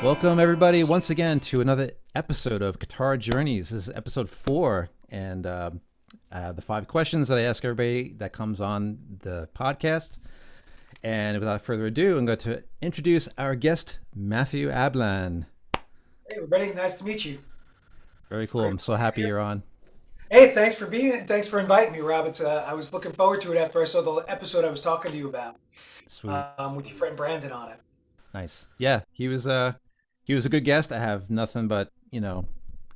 Welcome, everybody, once again to another episode of Guitar Journeys. This is episode 4, and the 5 questions that I ask everybody that comes on the podcast. And without further ado, I'm going to introduce our guest, Matthew Ablan. Hey everybody, nice to meet you. Very cool. Great I'm to so be happy here. you're on. Hey, thanks for inviting me, Rob. I was looking forward to it after I saw the episode I was talking to you about Sweet. with your friend Brandon on it. Nice. Yeah, he was a good guest. I have nothing but,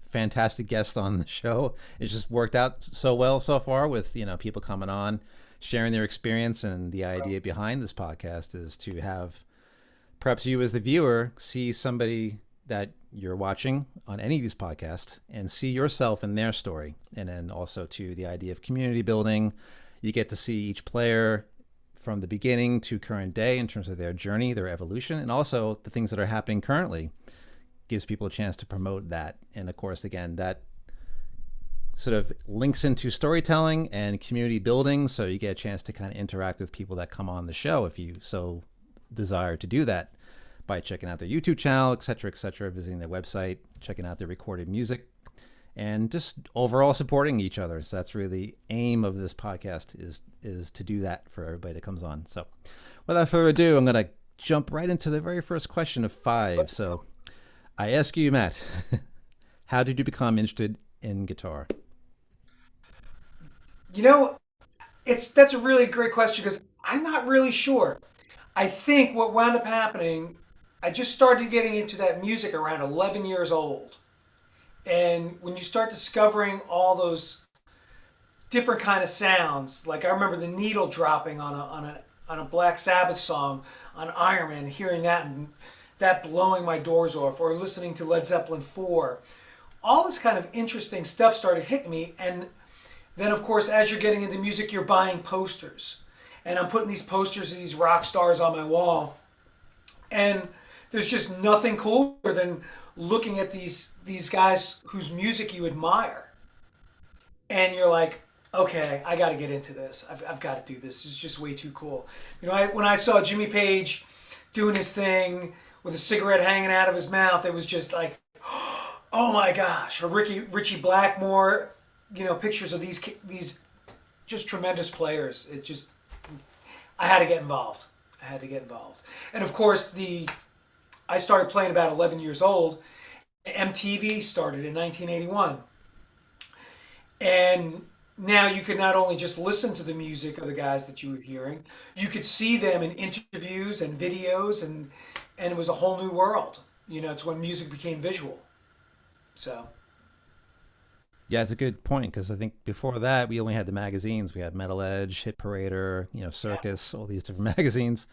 fantastic guests on the show. It just worked out so well so far with, people coming on, sharing their experience, and the idea behind this podcast is to have perhaps you as the viewer see somebody that you're watching on any of these podcasts and see yourself in their story. And then also to the idea of community building. You get to see each player from the beginning to current day in terms of their journey, their evolution, and also the things that are happening currently. Gives people a chance to promote that. And of course, again, that sort of links into storytelling and community building. So you get a chance to kind of interact with people that come on the show if you so desire to do that by checking out their YouTube channel, et cetera, visiting their website, checking out their recorded music, and just overall supporting each other. So that's really the aim of this podcast is to do that for everybody that comes on. So without further ado, I'm going to jump right into the very first question of 5. So I ask you, Matt, how did you become interested in guitar? You know, it's that's a really great question because I'm not really sure. I think what wound up happening, I just started getting into that music around 11 years old. And when you start discovering all those different kind of sounds, like I remember the needle dropping on a Black Sabbath song on Iron Man, hearing that and that blowing my doors off, or listening to Led Zeppelin 4. All this kind of interesting stuff started hitting me, and then of course as you're getting into music, you're buying posters. And I'm putting these posters of these rock stars on my wall. And there's just nothing cooler than looking at these guys whose music you admire, and you're like, okay, I got to get into this. I've got to do this. It's just way too cool. When I saw Jimmy Page doing his thing with a cigarette hanging out of his mouth, it was just like, oh my gosh. Or Richie Blackmore, pictures of these just tremendous players. I had to get involved. I had to get involved. And of course, I started playing about 11 years old. MTV started in 1981. And now you could not only just listen to the music of the guys that you were hearing, you could see them in interviews and videos, and it was a whole new world. It's when music became visual. So, Yeah, it's a good point because I think before that we only had the magazines. We had Metal Edge, Hit Parader, yeah. Circus, all these different magazines,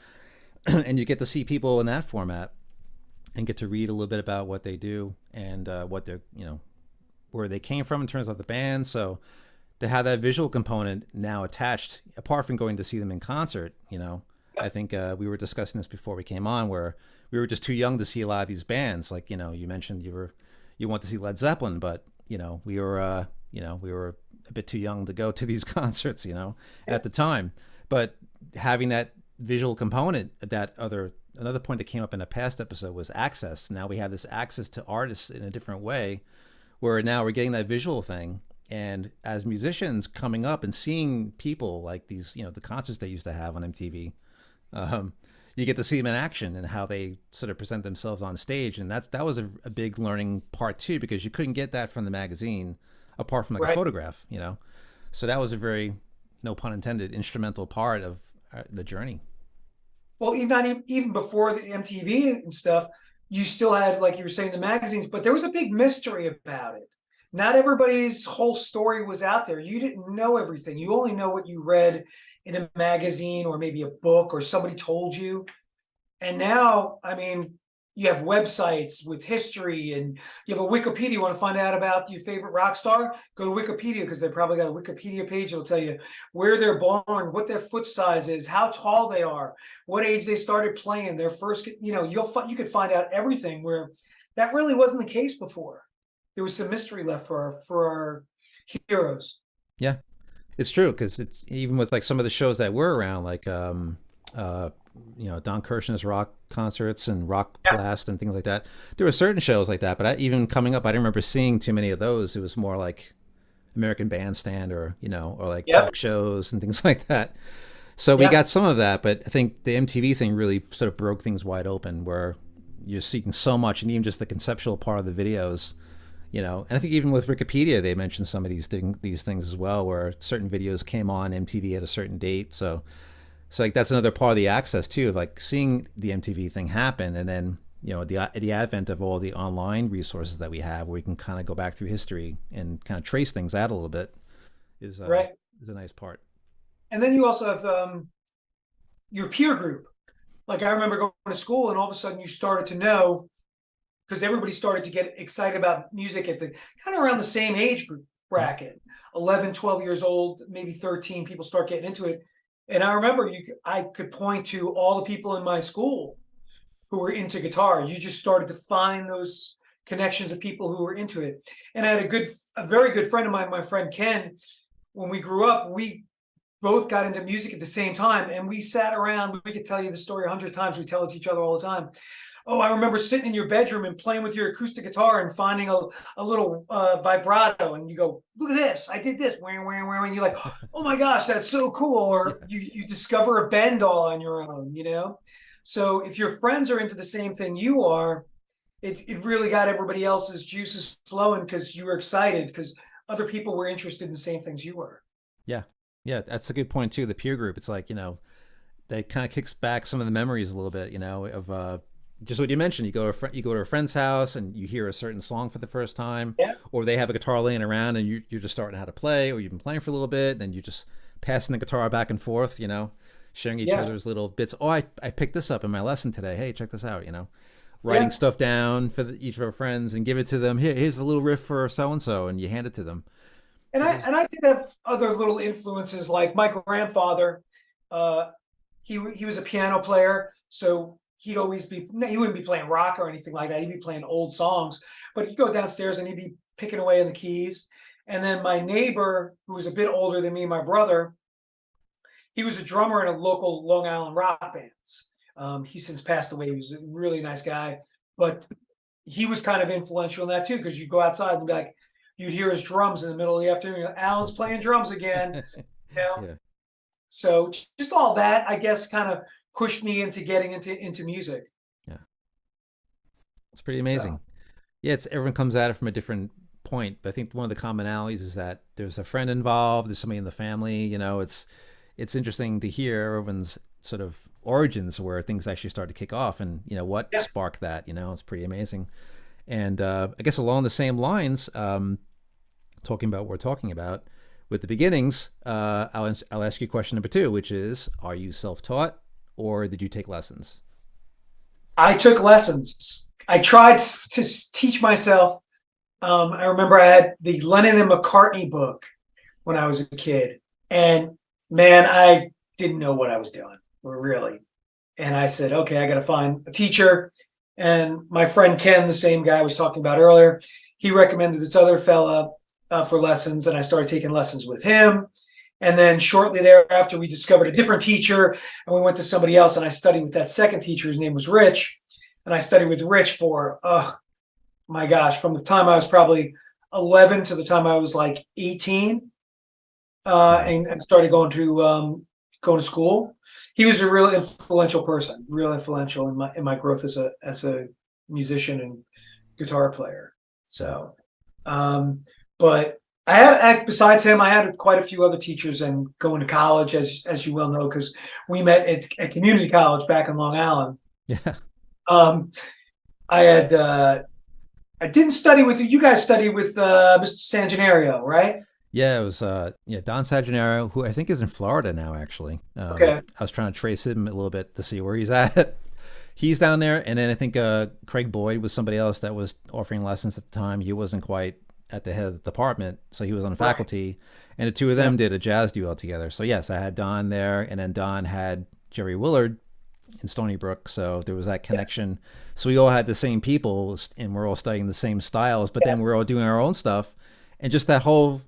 and you get to see people in that format and get to read a little bit about what they do and what they're, where they came from in terms of the band. So to have that visual component now attached, apart from going to see them in concert, I Yep. think we were discussing this before we came on, where we were just too young to see a lot of these bands. Like, you mentioned you want to see Led Zeppelin, but we were a bit too young to go to these concerts, at Yep. the time. But having that visual component, another point that came up in a past episode was access. Now we have this access to artists in a different way, where now we're getting that visual thing. And as musicians coming up and seeing people like these, the concerts they used to have on MTV, um, you get to see them in action and how they sort of present themselves on stage. And that was a big learning part too, because you couldn't get that from the magazine apart from like a Right. photograph. So that was a very, no pun intended, instrumental part of the journey. Well, even before the MTV and stuff, you still had, like you were saying, the magazines, but there was a big mystery about it. Not everybody's whole story was out there. You didn't know everything. You only know what you read in a magazine or maybe a book or somebody told you. And now, I mean, you have websites with history, and you have a Wikipedia. You want to find out about your favorite rock star? Go to Wikipedia, because they probably got a Wikipedia page that'll tell you where they're born, what their foot size is, how tall they are, what age they started playing, their first, you could find out everything, where that really wasn't the case before. There was some mystery left for our heroes. Yeah, it's true because it's even with like some of the shows that were around, like Don Kirshner's rock concerts and Rock Yeah. Blast and things like that. There were certain shows like that, but even coming up, I didn't remember seeing too many of those. It was more like American Bandstand, or or like Yep. talk shows and things like that. So we Yeah. got some of that, but I think the MTV thing really sort of broke things wide open, where you're seeing so much, and even just the conceptual part of the videos. And I think even with Wikipedia, they mentioned some of these things as well, where certain videos came on MTV at a certain date. So like that's another part of the access too, of like seeing the MTV thing happen, and then the advent of all the online resources that we have, where we can kind of go back through history and kind of trace things out a little bit, is uh Right. is a nice part. And then you also have your peer group. Like I remember going to school, and all of a sudden you started to know, because everybody started to get excited about music at the kind of around the same age group Yeah. bracket, 11, 12 years old, maybe 13. People start getting into it. And I remember I could point to all the people in my school who were into guitar. You just started to find those connections of people who were into it. And I had a very good friend of mine, my friend Ken. When we grew up, we both got into music at the same time, and we sat around. We could tell you the story 100 times. We tell it to each other all the time. Oh, I remember sitting in your bedroom and playing with your acoustic guitar and finding a little vibrato, and you go, look at this, I did this, and you're like, oh my gosh, that's so cool. Yeah. Or you discover a bend all on your own, So if your friends are into the same thing you are, it really got everybody else's juices flowing, because you were excited because other people were interested in the same things you were. Yeah. Yeah. That's a good point too. The peer group, it's like, that kind of kicks back some of the memories a little bit, of just what you mentioned. You go to a friend's house and you hear a certain song for the first time, Yeah. or they have a guitar laying around and you're just starting how to play, or you've been playing for a little bit, and then you just passing the guitar back and forth, sharing each Yeah. other's little bits. Oh, I picked this up in my lesson today. Hey, check this out, writing Yeah. stuff down for each of our friends and give it to them. Here's a little riff for so and so, and you hand it to them. And So I there's and I did have other little influences, like my grandfather. Uh, he was a piano player, so he wouldn't be playing rock or anything like that. He'd be playing old songs, but he'd go downstairs and he'd be picking away on the keys. And then my neighbor, who was a bit older than me and my brother, he was a drummer in a local Long Island rock bands. He's since passed away. He was a really nice guy, but he was kind of influential in that too, because you go outside and be like, you'd hear his drums in the middle of the afternoon. You're like, Alan's playing drums again, you know. yeah, So just all that, I guess, kind of pushed me into getting into music. yeah, it's pretty So amazing. Yeah, it's everyone comes at it from a different point, but I think one of the commonalities is that there's a friend involved, there's somebody in the family. It's interesting to hear everyone's sort of origins, where things actually start to kick off, and what yeah, sparked that. It's pretty amazing. And I guess along the same lines, talking about what we're talking about with the beginnings, I'll ask you question number two, which is: are you self-taught, or did you take lessons? I took lessons. I tried to teach myself. I remember I had the Lennon and McCartney book when I was a kid, and man, I didn't know what I was doing, really. And I said, okay, I got to find a teacher. And my friend Ken, the same guy I was talking about earlier, he recommended this other fella for lessons, and I started taking lessons with him. And then shortly thereafter, we discovered a different teacher, and we went to somebody else, and I studied with that second teacher. His name was Rich, and I studied with Rich for, oh my gosh, from the time I was probably 11 to the time I was like 18, Wow. and started going to school. He was a real influential person, real influential in my growth as a musician and guitar player. Yeah. So, but I had, besides him, I had quite a few other teachers, and going to college, as you well know, because we met at community college back in Long Island. Yeah. Um, I had I didn't study with you. You guys studied with Mr. Sangenario, right? Yeah, it was Don Saginero, who I think is in Florida now. Actually, Okay. I was trying to trace him a little bit to see where he's at. He's down there, and then I think Craig Boyd was somebody else that was offering lessons at the time. He wasn't quite at the head of the department, so he was on Right. faculty, and the two of Yeah. them did a jazz duo together. So yes, I had Don there, and then Don had Jerry Willard in Stony Brook, so there was that Yes. connection. So we all had the same people, and we're all studying the same styles, but then we're Yes. all doing our own stuff, and just that whole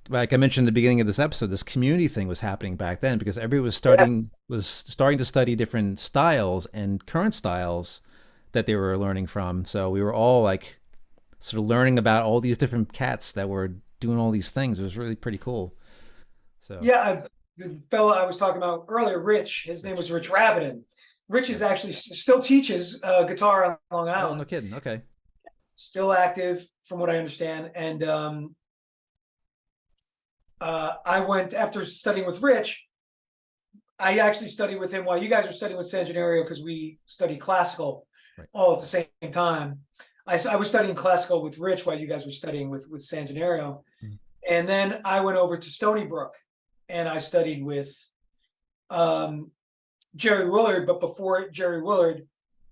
like I mentioned at the beginning of this episode, this community thing was happening back then because everybody Yes. was starting to study different styles and current styles that they were learning from. So we were all like sort of learning about all these different cats that were doing all these things. It was really pretty cool. So Yeah, the fellow I was talking about earlier, Rich, his name Rich. was Rich Rabatin. Rich Yeah. is actually still teaches guitar on Long Oh, no Island, kidding. Okay. still active from what I understand. And I went after studying with Rich. I actually studied with him while you guys were studying with San Gennaro because we studied classical Right. all at the same time. I was studying classical with Rich while you guys were studying with San Gennaro. Mhm. And then I went over to Stony Brook and I studied with um, Jerry Willard. But before Jerry Willard,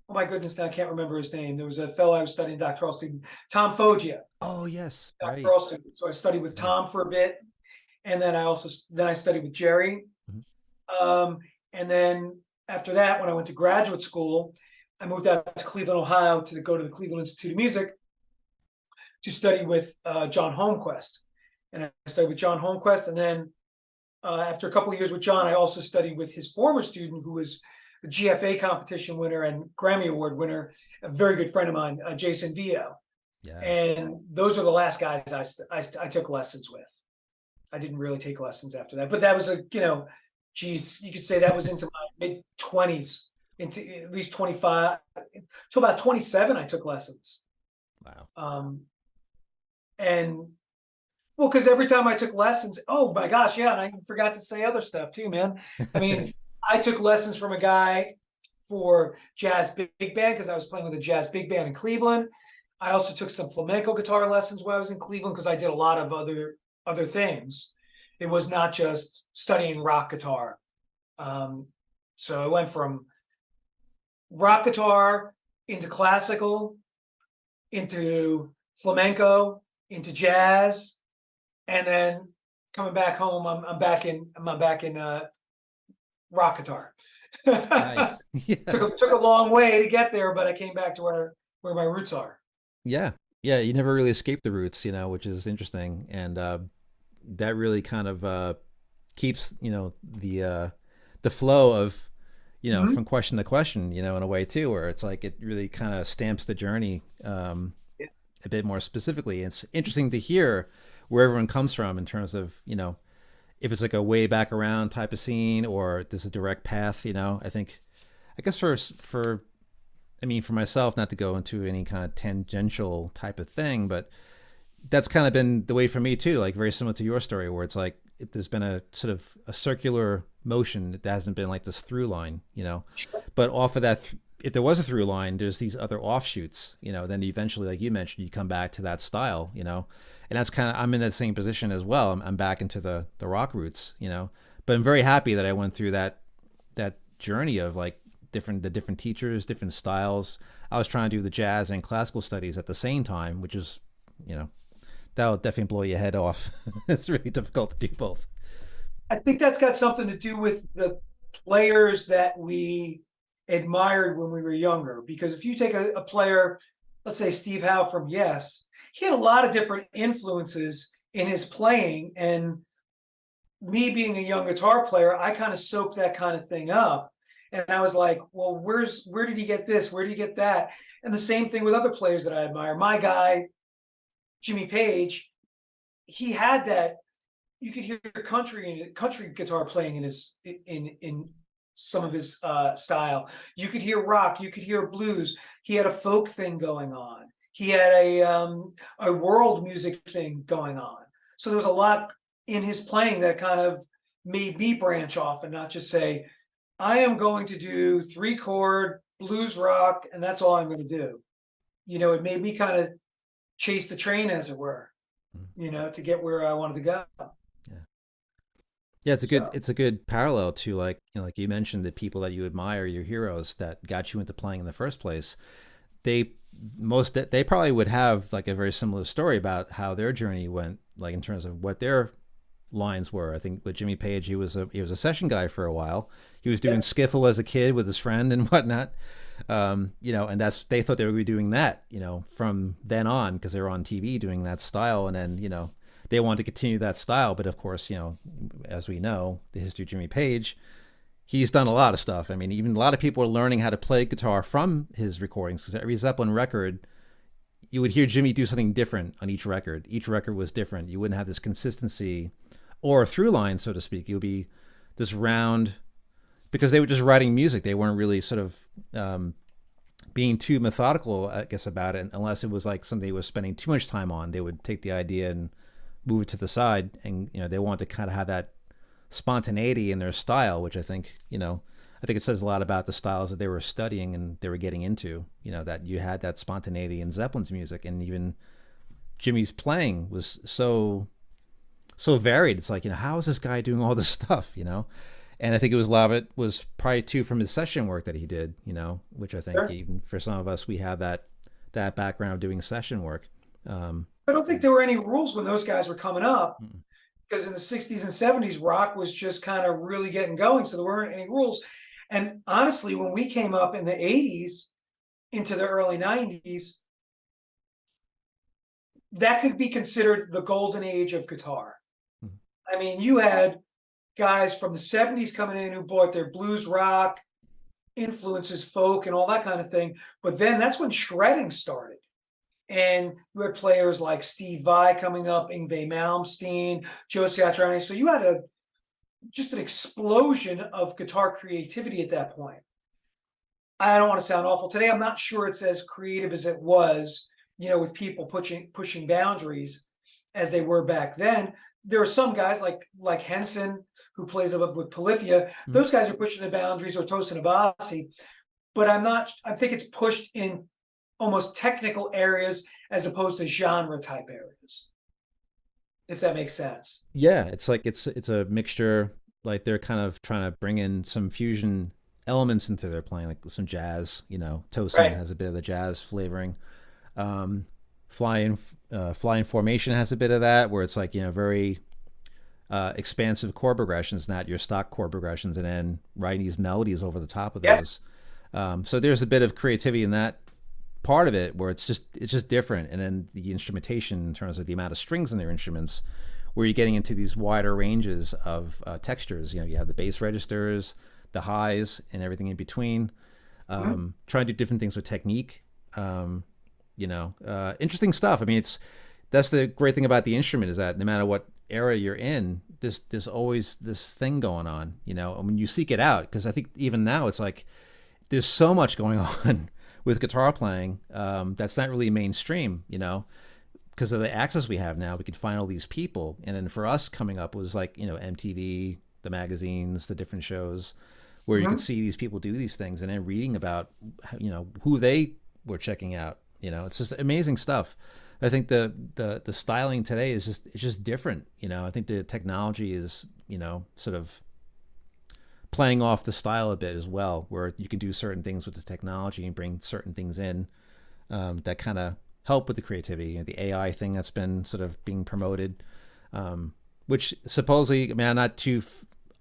oh my goodness, now I can't remember his name. There was a fellow I was studying doctoral student, Tom Foggia, Oh, yes. Right. doctoral student. So I studied with Right. Tom for a bit, and then I studied with Jerry. Mhm. Um, and then after that, when I went to graduate school, I moved out to Cleveland, Ohio, to go to the Cleveland Institute of Music to study with John Holmquist. And I studied with John Holmquist, and then after a couple of years with John, I also studied with his former student, who was a GFA competition winner and Grammy Award winner, a very good friend of mine, Jason Vieaux. Yeah. And those are the last guys I took lessons with. I didn't really take lessons after that, but that was geez, you could say that was into my mid 20s, into at least 25 to about 27. I took lessons. Wow. Um, and well, because every time I took lessons, oh my gosh, yeah, and I forgot to say other stuff too, man. I mean, I took lessons from a guy for jazz big band because I was playing with a jazz big band in Cleveland. I also took some flamenco guitar lessons while I was in Cleveland because I did a lot of other things. It was not just studying rock guitar. Um, so I went from rock guitar into classical, into flamenco, into jazz, and then coming back home, I'm back in rock guitar. Nice. Yeah. Took a long way to get there, but I came back to where my roots are. Yeah. Yeah. You never really escape the roots, which is interesting. And that really kind of keeps, the flow of, Mm-hmm. from question to question, in a way too, where it's like it really kind of stamps the journey a bit more specifically. It's interesting to hear where everyone comes from in terms of, if it's like a way back around type of scene or there's a direct path, I think, I guess for myself, not to go into any kind of tangential type of thing, but that's kind of been the way for me too, like very similar to your story where it's like there's been a sort of a circular motion that hasn't been like this through line, but off of that, if there was a through line, there's these other offshoots, then eventually, like you mentioned, you come back to that style, and that's kind of, I'm in that same position as well. I'm back into the rock roots, but I'm very happy that I went through that journey of like the different teachers, different styles. I was trying to do the jazz and classical studies at the same time, which is, you know, that'll definitely blow your head off. It's really difficult to do both. I think that's got something to do with the players that we admired when we were younger. Because if you take a player, let's say Steve Howe from Yes, he had a lot of different influences in his playing. And me being a young guitar player, I kind of soaked that kind of thing up. And I was like, well, where did he get this? Where did he get that? And the same thing with other players that I admire. My guy, Jimmy Page, he had that. You could hear country guitar playing in some of his style. You could hear rock. You could hear blues. He had a folk thing going on. He had a world music thing going on. So there was a lot in his playing that kind of made me branch off and not just say, I am going to do 3-chord blues rock, and that's all I'm going to do. It made me kind of chase the train, as it were, to get where I wanted to go. Yeah. Yeah, So, it's a good parallel to like like you mentioned the people that you admire, your heroes that got you into playing in the first place. They they probably would have like a very similar story about how their journey went, like in terms of what their lines were. I think with Jimmy Page, he was a session guy for a while. He was doing yeah. skiffle as a kid with his friend and whatnot. And they thought they would be doing that, from then on because they were on TV doing that style, and then they wanted to continue that style. But of course, as we know, the history of Jimmy Page, he's done a lot of stuff. I mean, even a lot of people are learning how to play guitar from his recordings, because every Zeppelin record, you would hear Jimmy do something different on each record. Each record was different. You wouldn't have this consistency or a through line, so to speak. It would be this round, because they were just writing music. They weren't really sort of being too methodical, I guess, about it, unless it was like something they was spending too much time on. They would take the idea and move it to the side, and they wanted to kind of have that spontaneity in their style, which I think it says a lot about the styles that they were studying and they were getting into. That you had that spontaneity in Zeppelin's music, and even Jimmy's playing was so varied. It's like, how is this guy doing all this stuff? And I think it was a lot of it was probably too from his session work that he did, which I think Sure. even for some of us, we have that background of doing session work. I don't think there were any rules when those guys were coming up, because in the 60s and 70s, rock was just kind of really getting going. So there weren't any rules. And honestly, when we came up in the 80s into the early 90s, that could be considered the golden age of guitar. I mean, you had guys from the 70s coming in who brought their blues rock influences, folk, and all that kind of thing. But then that's when shredding started. And you had players like Steve Vai coming up, Yngwie Malmsteen, Joe Satriani. So you had just an explosion of guitar creativity at that point. I don't want to sound awful. Today, I'm not sure it's as creative as it was, with people pushing boundaries as they were back then. There are some guys like Henson, who plays with Polyphia. Those guys are pushing the boundaries, or Tosin Abasi. But I think it's pushed in almost technical areas as opposed to genre type areas, if that makes sense. Yeah, it's like it's a mixture. Like they're kind of trying to bring in some fusion elements into their playing, like some jazz. Tosin Right. has a bit of the jazz flavoring. Flying Formation has a bit of that, where it's like very expansive chord progressions, not your stock chord progressions, and then writing these melodies over the top of Yeah. those. So there's a bit of creativity in that part of it, where it's just different. And then the instrumentation, in terms of the amount of strings in their instruments, where you're getting into these wider ranges of textures. You have the bass registers, the highs, and everything in between. Trying to do different things with technique. Interesting stuff. I mean, that's the great thing about the instrument, is that no matter what era you're in, there's always this thing going on. And when you seek it out, because I think even now it's like there's so much going on with guitar playing that's not really mainstream. Because of the access we have now, we can find all these people. And then for us, coming up was like MTV, the magazines, the different shows, where you could see these people do these things, and then reading about who they were checking out. It's just amazing stuff. I think the styling today is just different. I think the technology is sort of playing off the style a bit as well, where you can do certain things with the technology and bring certain things in that kind of help with the creativity. The AI thing that's been sort of being promoted, which supposedly, I mean, I'm not too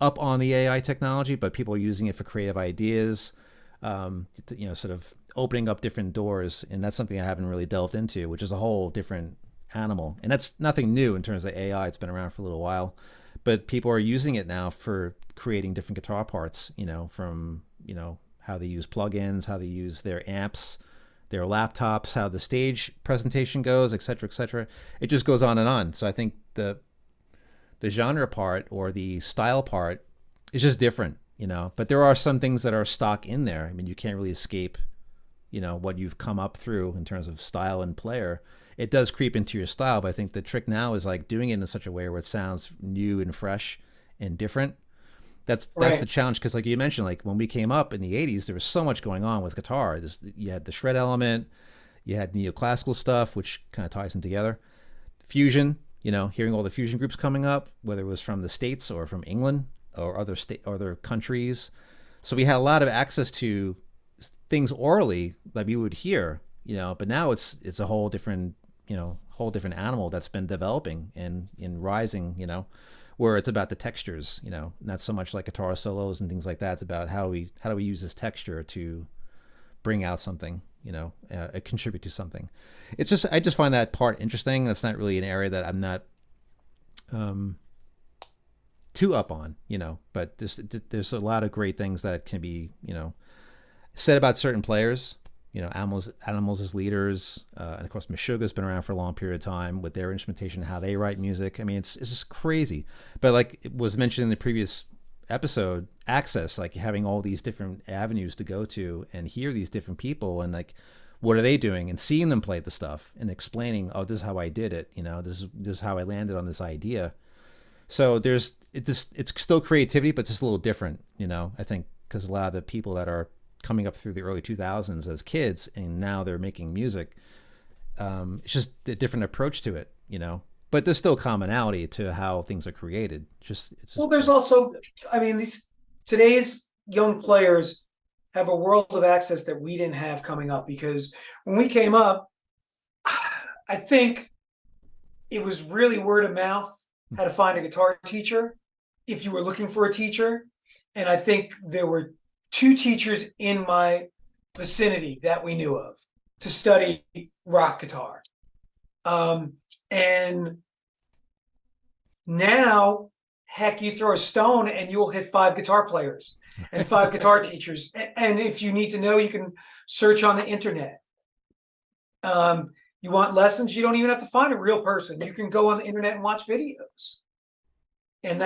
up on the AI technology, but people are using it for creative ideas, sort of opening up different doors. And that's something I haven't really delved into, which is a whole different animal. And that's nothing new in terms of AI. It's been around for a little while, but people are using it now for creating different guitar parts, from, how they use plugins, how they use their amps, their laptops, how the stage presentation goes, et cetera, et cetera. It just goes on and on. So I think the genre part, or the style part, is just different, but there are some things that are stock in there. I mean, you can't really escape, what you've come up through in terms of style and player. It does creep into your style, but I think the trick now is like doing it in such a way where it sounds new and fresh and different. That's Right. the challenge, because like you mentioned, like when we came up in the 80s, there was so much going on with guitar. You had the shred element, you had neoclassical stuff, which kind of ties them together. Fusion, hearing all the fusion groups coming up, whether it was from the States or from England or other countries. So we had a lot of access to things orally that we would hear, but now it's a whole different animal that's been developing and in rising, where it's about the textures, not so much like guitar solos and things like that. It's about how do we use this texture to bring out something, contribute to something. I just find that part interesting. That's not really an area that I'm not um, too up on, but there's a lot of great things that can be, said about certain players. Animals as leaders, and of course Meshuggah's been around for a long period of time with their instrumentation, how they write music. I mean, it's just crazy. But like it was mentioned in the previous episode, access, like having all these different avenues to go to and hear these different people and like what are they doing and seeing them play the stuff and explaining, oh, this is how I did it. This is how I landed on this idea. So it's still creativity, but it's just a little different. I think because a lot of the people that are coming up through the early 2000s as kids and now they're making music, it's just a different approach to it, but there's still commonality to how things are created. Well, there's also, I mean, today's young players have a world of access that we didn't have coming up, because when we came up, I think it was really word of mouth how to find a guitar teacher if you were looking for a teacher. And I think there were 2 teachers in my vicinity that we knew of to study rock guitar. And now, heck, you throw a stone and you'll hit 5 guitar players and 5 guitar teachers. And if you need to know, you can search on the internet. You want lessons, you don't even have to find a real person. You can go on the internet and watch videos. And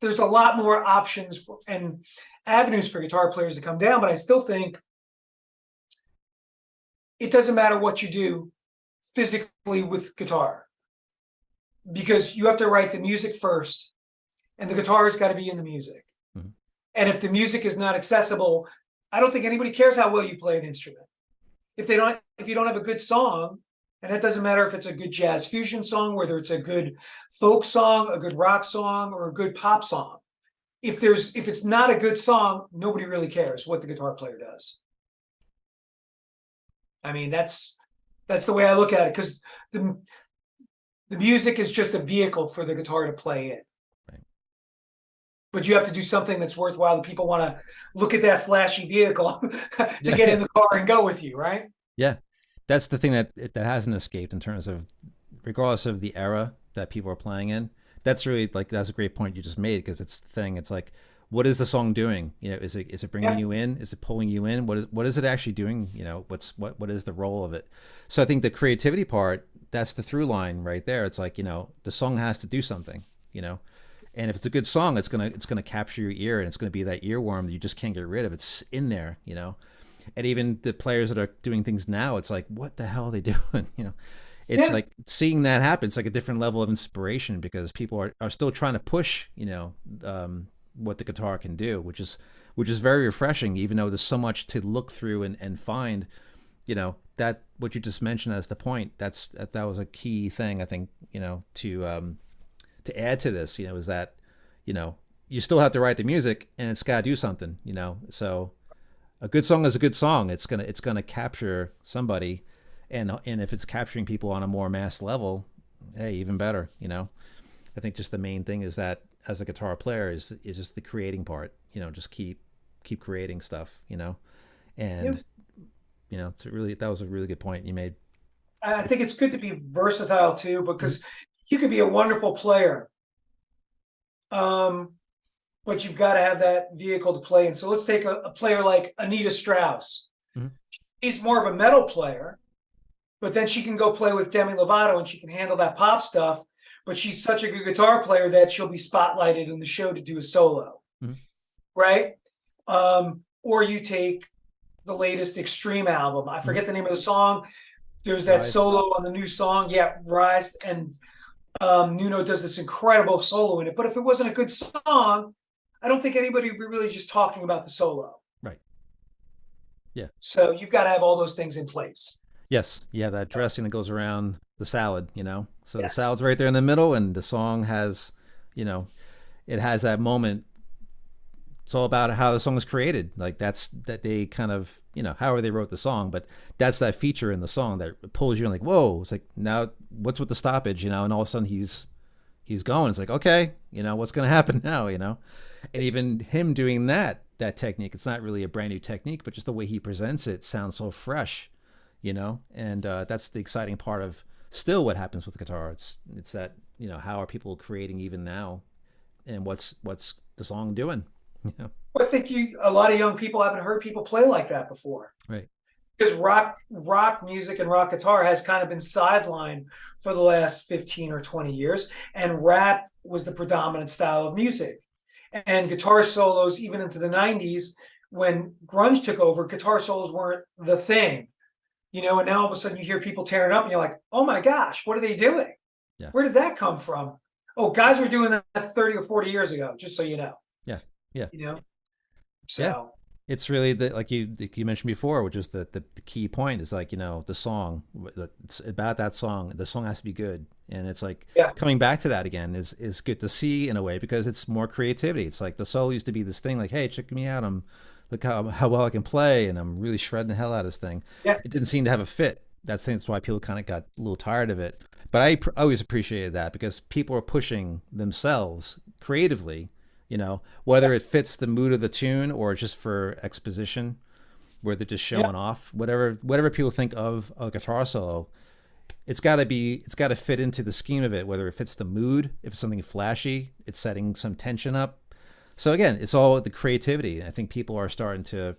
there's a lot more options and avenues for guitar players to come down, but I still think it doesn't matter what you do physically with guitar, because you have to write the music first and the guitar has got to be in the music. Mm-hmm. And if the music is not accessible, I don't think anybody cares how well you play an instrument. If you don't have a good song, and it doesn't matter if it's a good jazz fusion song, whether it's a good folk song, a good rock song, or a good pop song, if it's not a good song, nobody really cares what the guitar player does. I mean, that's the way I look at it, because the music is just a vehicle for the guitar to play in. Right. But you have to do something that's worthwhile. The people want to look at that flashy vehicle to get in the car and go with you, right? Yeah, that's the thing that hasn't escaped in terms of, regardless of the era that people are playing in. That's really that's a great point you just made, because it's the thing. It's like, what is the song doing? Is it bringing you in? Is it pulling you in? What is it actually doing? What is the role of it? So I think the creativity part, that's the through line right there. It's like, the song has to do something, and if it's a good song, it's gonna capture your ear, and it's gonna be that earworm that you just can't get rid of. It's in there, and even the players that are doing things now, it's like, what the hell are they doing? It's like seeing that happen. It's like a different level of inspiration, because people are still trying to push, what the guitar can do, which is very refreshing, even though there's so much to look through and find, that what you just mentioned as the point, that was a key thing, I think, to add to this, is that, you still have to write the music and it's got to do something, so a good song is a good song. It's gonna capture somebody, and if it's capturing people on a more mass level, hey, even better. I think just the main thing is that as a guitar player is just the creating part. Just keep creating stuff. And that was a really good point you made. I think it's good to be versatile too, because you could be a wonderful player, but you've got to have that vehicle to play in. So let's take a player like Anita Strauss. Mm-hmm. She's more of a metal player, but then she can go play with Demi Lovato and she can handle that pop stuff. But she's such a good guitar player that she'll be spotlighted in the show to do a solo, right? Or you take the latest Extreme album. I forget the name of the song. There's that solo on the new song. Yeah, Rise. And Nuno does this incredible solo in it. But if it wasn't a good song, I don't think anybody would be really just talking about the solo. Right. Yeah. So you've got to have all those things in place. Yes. Yeah, that dressing that goes around the salad, So the salad's right there in the middle, and the song has, it has that moment. It's all about how the song is created. Like that they kind of, however they wrote the song, but that's that feature in the song that pulls you in, like, whoa, it's like, now what's with the stoppage, and all of a sudden he's going. It's like, okay, what's going to happen now, and even him doing that technique, it's not really a brand new technique, but just the way he presents it sounds so fresh, and that's the exciting part of still what happens with the guitar. It's that how are people creating even now, and what's the song doing? You know, I think a lot of young people haven't heard people play like that before. right? Because rock music and rock guitar has kind of been sidelined for the last 15 or 20 years, and rap was the predominant style of music. And guitar solos, even into the 90s, when grunge took over, guitar solos weren't the thing, and now all of a sudden you hear people tearing up and you're like, oh my gosh, what are they doing? Yeah, Where did that come from? Oh, guys were doing that 30 or 40 years ago, just so you know. yeah, yeah, You know? yeah. So It's really like you mentioned before, which is the key point is like, the song. It's about that song. The song has to be good, and it's like yeah. coming back to that again is good to see in a way because it's more creativity. It's like the solo used to be this thing like, hey, check me out. Look how well I can play, and I'm really shredding the hell out of this thing. Yeah. It didn't seem to have a fit. That's why people kind of got a little tired of it. But always appreciated that because people are pushing themselves creatively, whether it fits the mood of the tune or just for exposition, where they're just Yeah. showing off, whatever people think of a guitar solo, it's got to fit into the scheme of it, whether it fits the mood, if it's something flashy, it's setting some tension up. So again, it's all the creativity. I think people are starting to,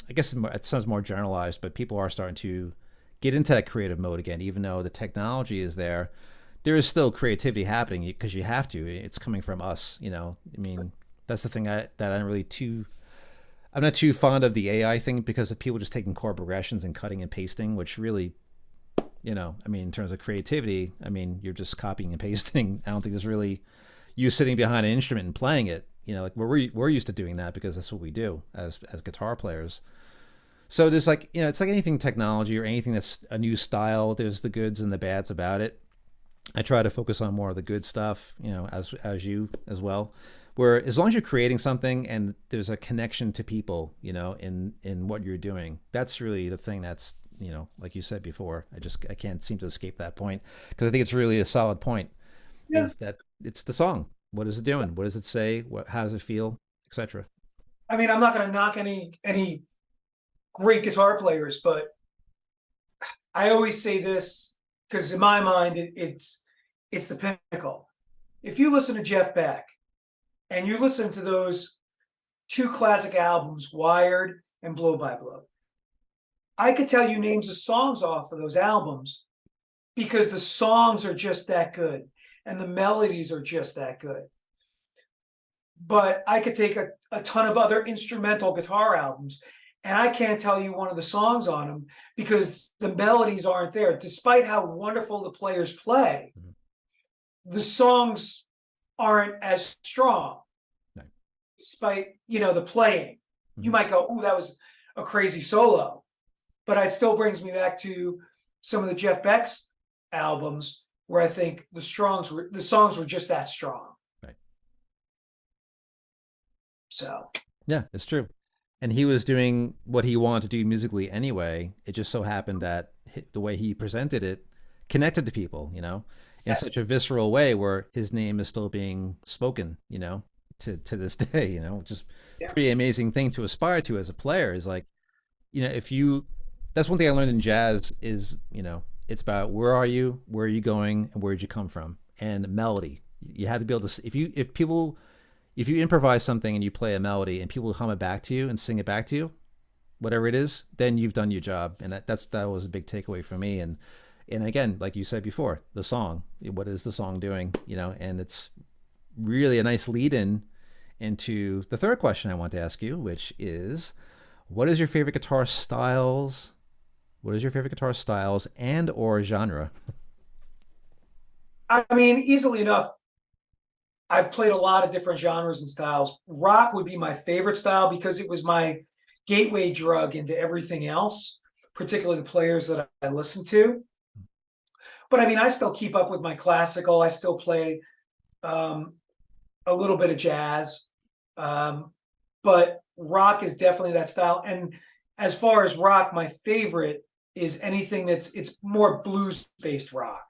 I guess it sounds more generalized, but people are starting to get into that creative mode again, even though the technology is there. There is still creativity happening because you have to. It's coming from us, I mean, that's the thing that I'm really too. I'm not too fond of the AI thing because of people just taking chord progressions and cutting and pasting, which really, I mean, in terms of creativity, I mean, you're just copying and pasting. I don't think there's really you sitting behind an instrument and playing it. Like we're used to doing that because that's what we do as guitar players. So there's like, it's like anything technology or anything that's a new style. There's the goods and the bads about it. I try to focus on more of the good stuff, as you as well. Where as long as you're creating something and there's a connection to people, in what you're doing, that's really the thing that's, like you said before. I can't seem to escape that point because I think it's really a solid point. Yeah. Is that it's the song? What is it doing? What does it say? How does it feel, etc. I mean, I'm not going to knock any great guitar players, but I always say this because in my mind, it's the pinnacle. If you listen to Jeff Beck and you listen to those two classic albums, Wired and Blow by Blow, I could tell you names of songs off of those albums because the songs are just that good and the melodies are just that good. But I could take a ton of other instrumental guitar albums and I can't tell you one of the songs on them because the melodies aren't there. Despite how wonderful the players play, the songs aren't as strong. Right. Despite, the playing. You might go, "Ooh, that was a crazy solo." But it still brings me back to some of the Jeff Beck's albums where I think the songs were just that strong. Right. So Yeah, it's true. And he was doing what he wanted to do musically anyway. It just so happened that the way he presented it connected to people, in such a yes. visceral way where his name is still being spoken, to this day, which is a Yeah. pretty amazing thing to aspire to as a player is like, if you, that's one thing I learned in jazz is, it's about where are you going, and where did you come from? And melody. You have to be able to, if you improvise something and you play a melody and people hum it back to you and sing it back to you, whatever it is, then you've done your job. And that was a big takeaway for me. And again, like you said before, the song, what is the song doing? And it's really a nice lead in into the third question I want to ask you, which is, what is your favorite guitar styles? What is your favorite guitar styles and or genre? I mean, easily enough, I've played a lot of different genres and styles. Rock would be my favorite style because it was my gateway drug into everything else, particularly the players that I listen to. But I mean, I still keep up with my classical. I still play um, a little bit of jazz, but rock is definitely that style. And as far as rock, my favorite is anything it's more blues based rock.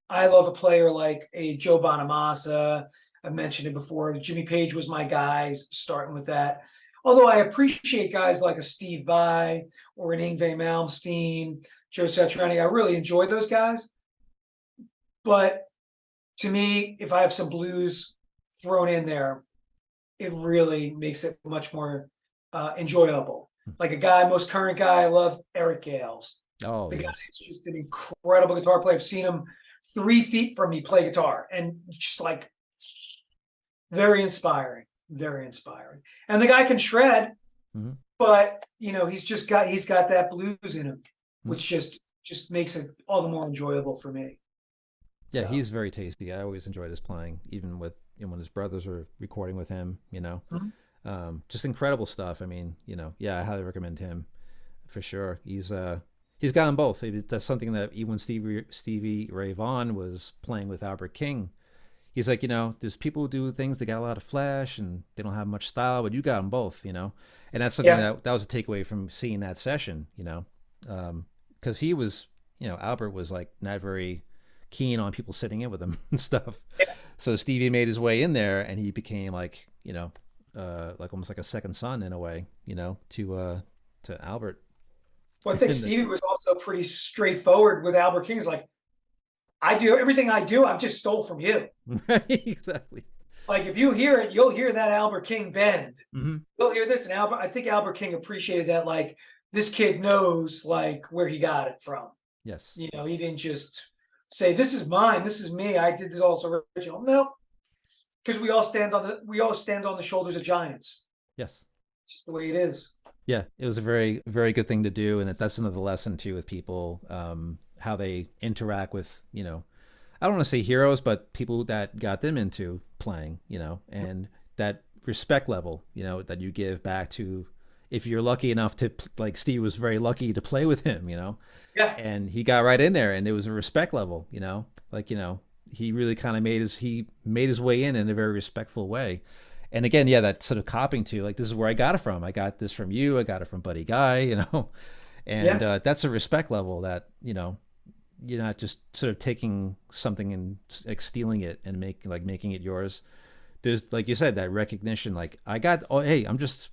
I love a player like a Joe Bonamassa. I mentioned it before. Jimmy Page was my guy, starting with that. Although I appreciate guys like a Steve Vai or an Yngwie Malmsteen, Joe Satriani. I really enjoy those guys. But to me, if I have some blues thrown in there, it really makes it much more enjoyable. Like a guy, most current guy, I love Eric Gales. Oh The guy yes. is just an incredible guitar player. I've seen him 3 feet from me play guitar, and just like very inspiring, very inspiring. And the guy can shred, Hmm. but he's got that blues in him, Hmm. which just makes it all the more enjoyable for me. Yeah, So he's very tasty. I always enjoyed his playing, even with when his brothers were recording with him. mhm. Just incredible stuff. I mean, yeah, I highly recommend him for sure. He's got them both. That's something that even when Stevie Ray Vaughan was playing with Albert King, he's like, there's people who do things that got a lot of flash and they don't have much style, but you got them both. And that's something Yeah, that was a takeaway from seeing that session. Because he was, Albert was like not very keen on people sitting in with him and stuff. yeah. So Stevie made his way in there, and he became like almost like a second son in a way, to Albert. Well, I think And Stevie was also pretty straightforward with Albert King. He's like, I do everything I do, I just stole from you. exactly. Like if you hear it, you'll hear that Albert King bend. Hmm. You'll hear this, and I think Albert King appreciated that. Like this kid knows like where he got it from. Yes. He didn't just say, "This is mine. This is me. I did this also original." No, because we all stand on the shoulders of giants. Yes. It's just the way it is. Yeah, it was a very, very good thing to do, and that's another lesson too with people, how they interact with, I don't want to say heroes, but people that got them into playing, and that respect level, that you give back to, if you're lucky enough to, like Steve was very lucky to play with him, Yeah, and he got right in there, and it was a respect level, like he really kind of made his way in a very respectful way. And again, yeah, that sort of copying to, like, this is where I got it from. I got this from you. I got it from Buddy Guy. And yeah, that's a respect level that you're not just sort of taking something and like stealing it and making it yours. There's, like you said, that recognition. Like, hey, I'm just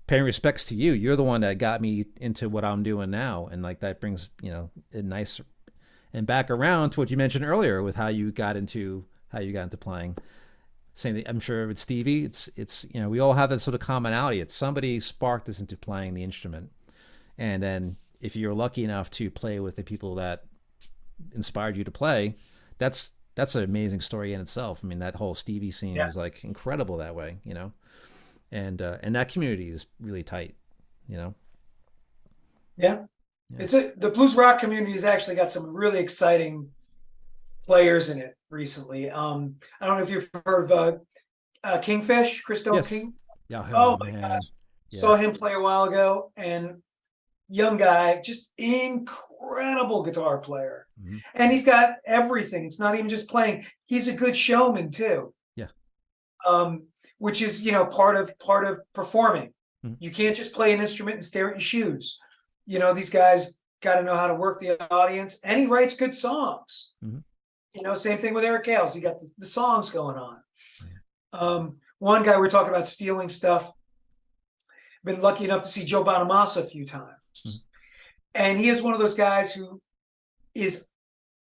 paying respects to you. You're the one that got me into what I'm doing now, and like that brings a nice, and back around to what you mentioned earlier with how you got into playing. Same thing, I'm sure with Stevie, it's we all have that sort of commonality. It's somebody sparked us into playing the instrument, and then if you're lucky enough to play with the people that inspired you to play, that's an amazing story in itself. I mean, that whole Stevie scene yeah, was like incredible that way. And that community is really tight, you know. yeah. Yeah. The blues rock community has actually got some really exciting players in it recently. I don't know if you've heard of Kingfish, Christone Yes. King. Yeah. Oh Oh my man. gosh, Yeah. saw him play a while ago, and young guy, just incredible guitar player. Hmm. And he's got everything. It's not even just playing. He's a good showman too. Yeah. Um, which is, part of performing. Hmm. You can't just play an instrument and stare at your shoes. These guys got to know how to work the audience, and he writes good songs. Hmm. Same thing with Eric Gales. You got the songs going on. Yeah. One guy, we're talking about stealing stuff. Been lucky enough to see Joe Bonamassa a few Hmm. times. And he is one of those guys who is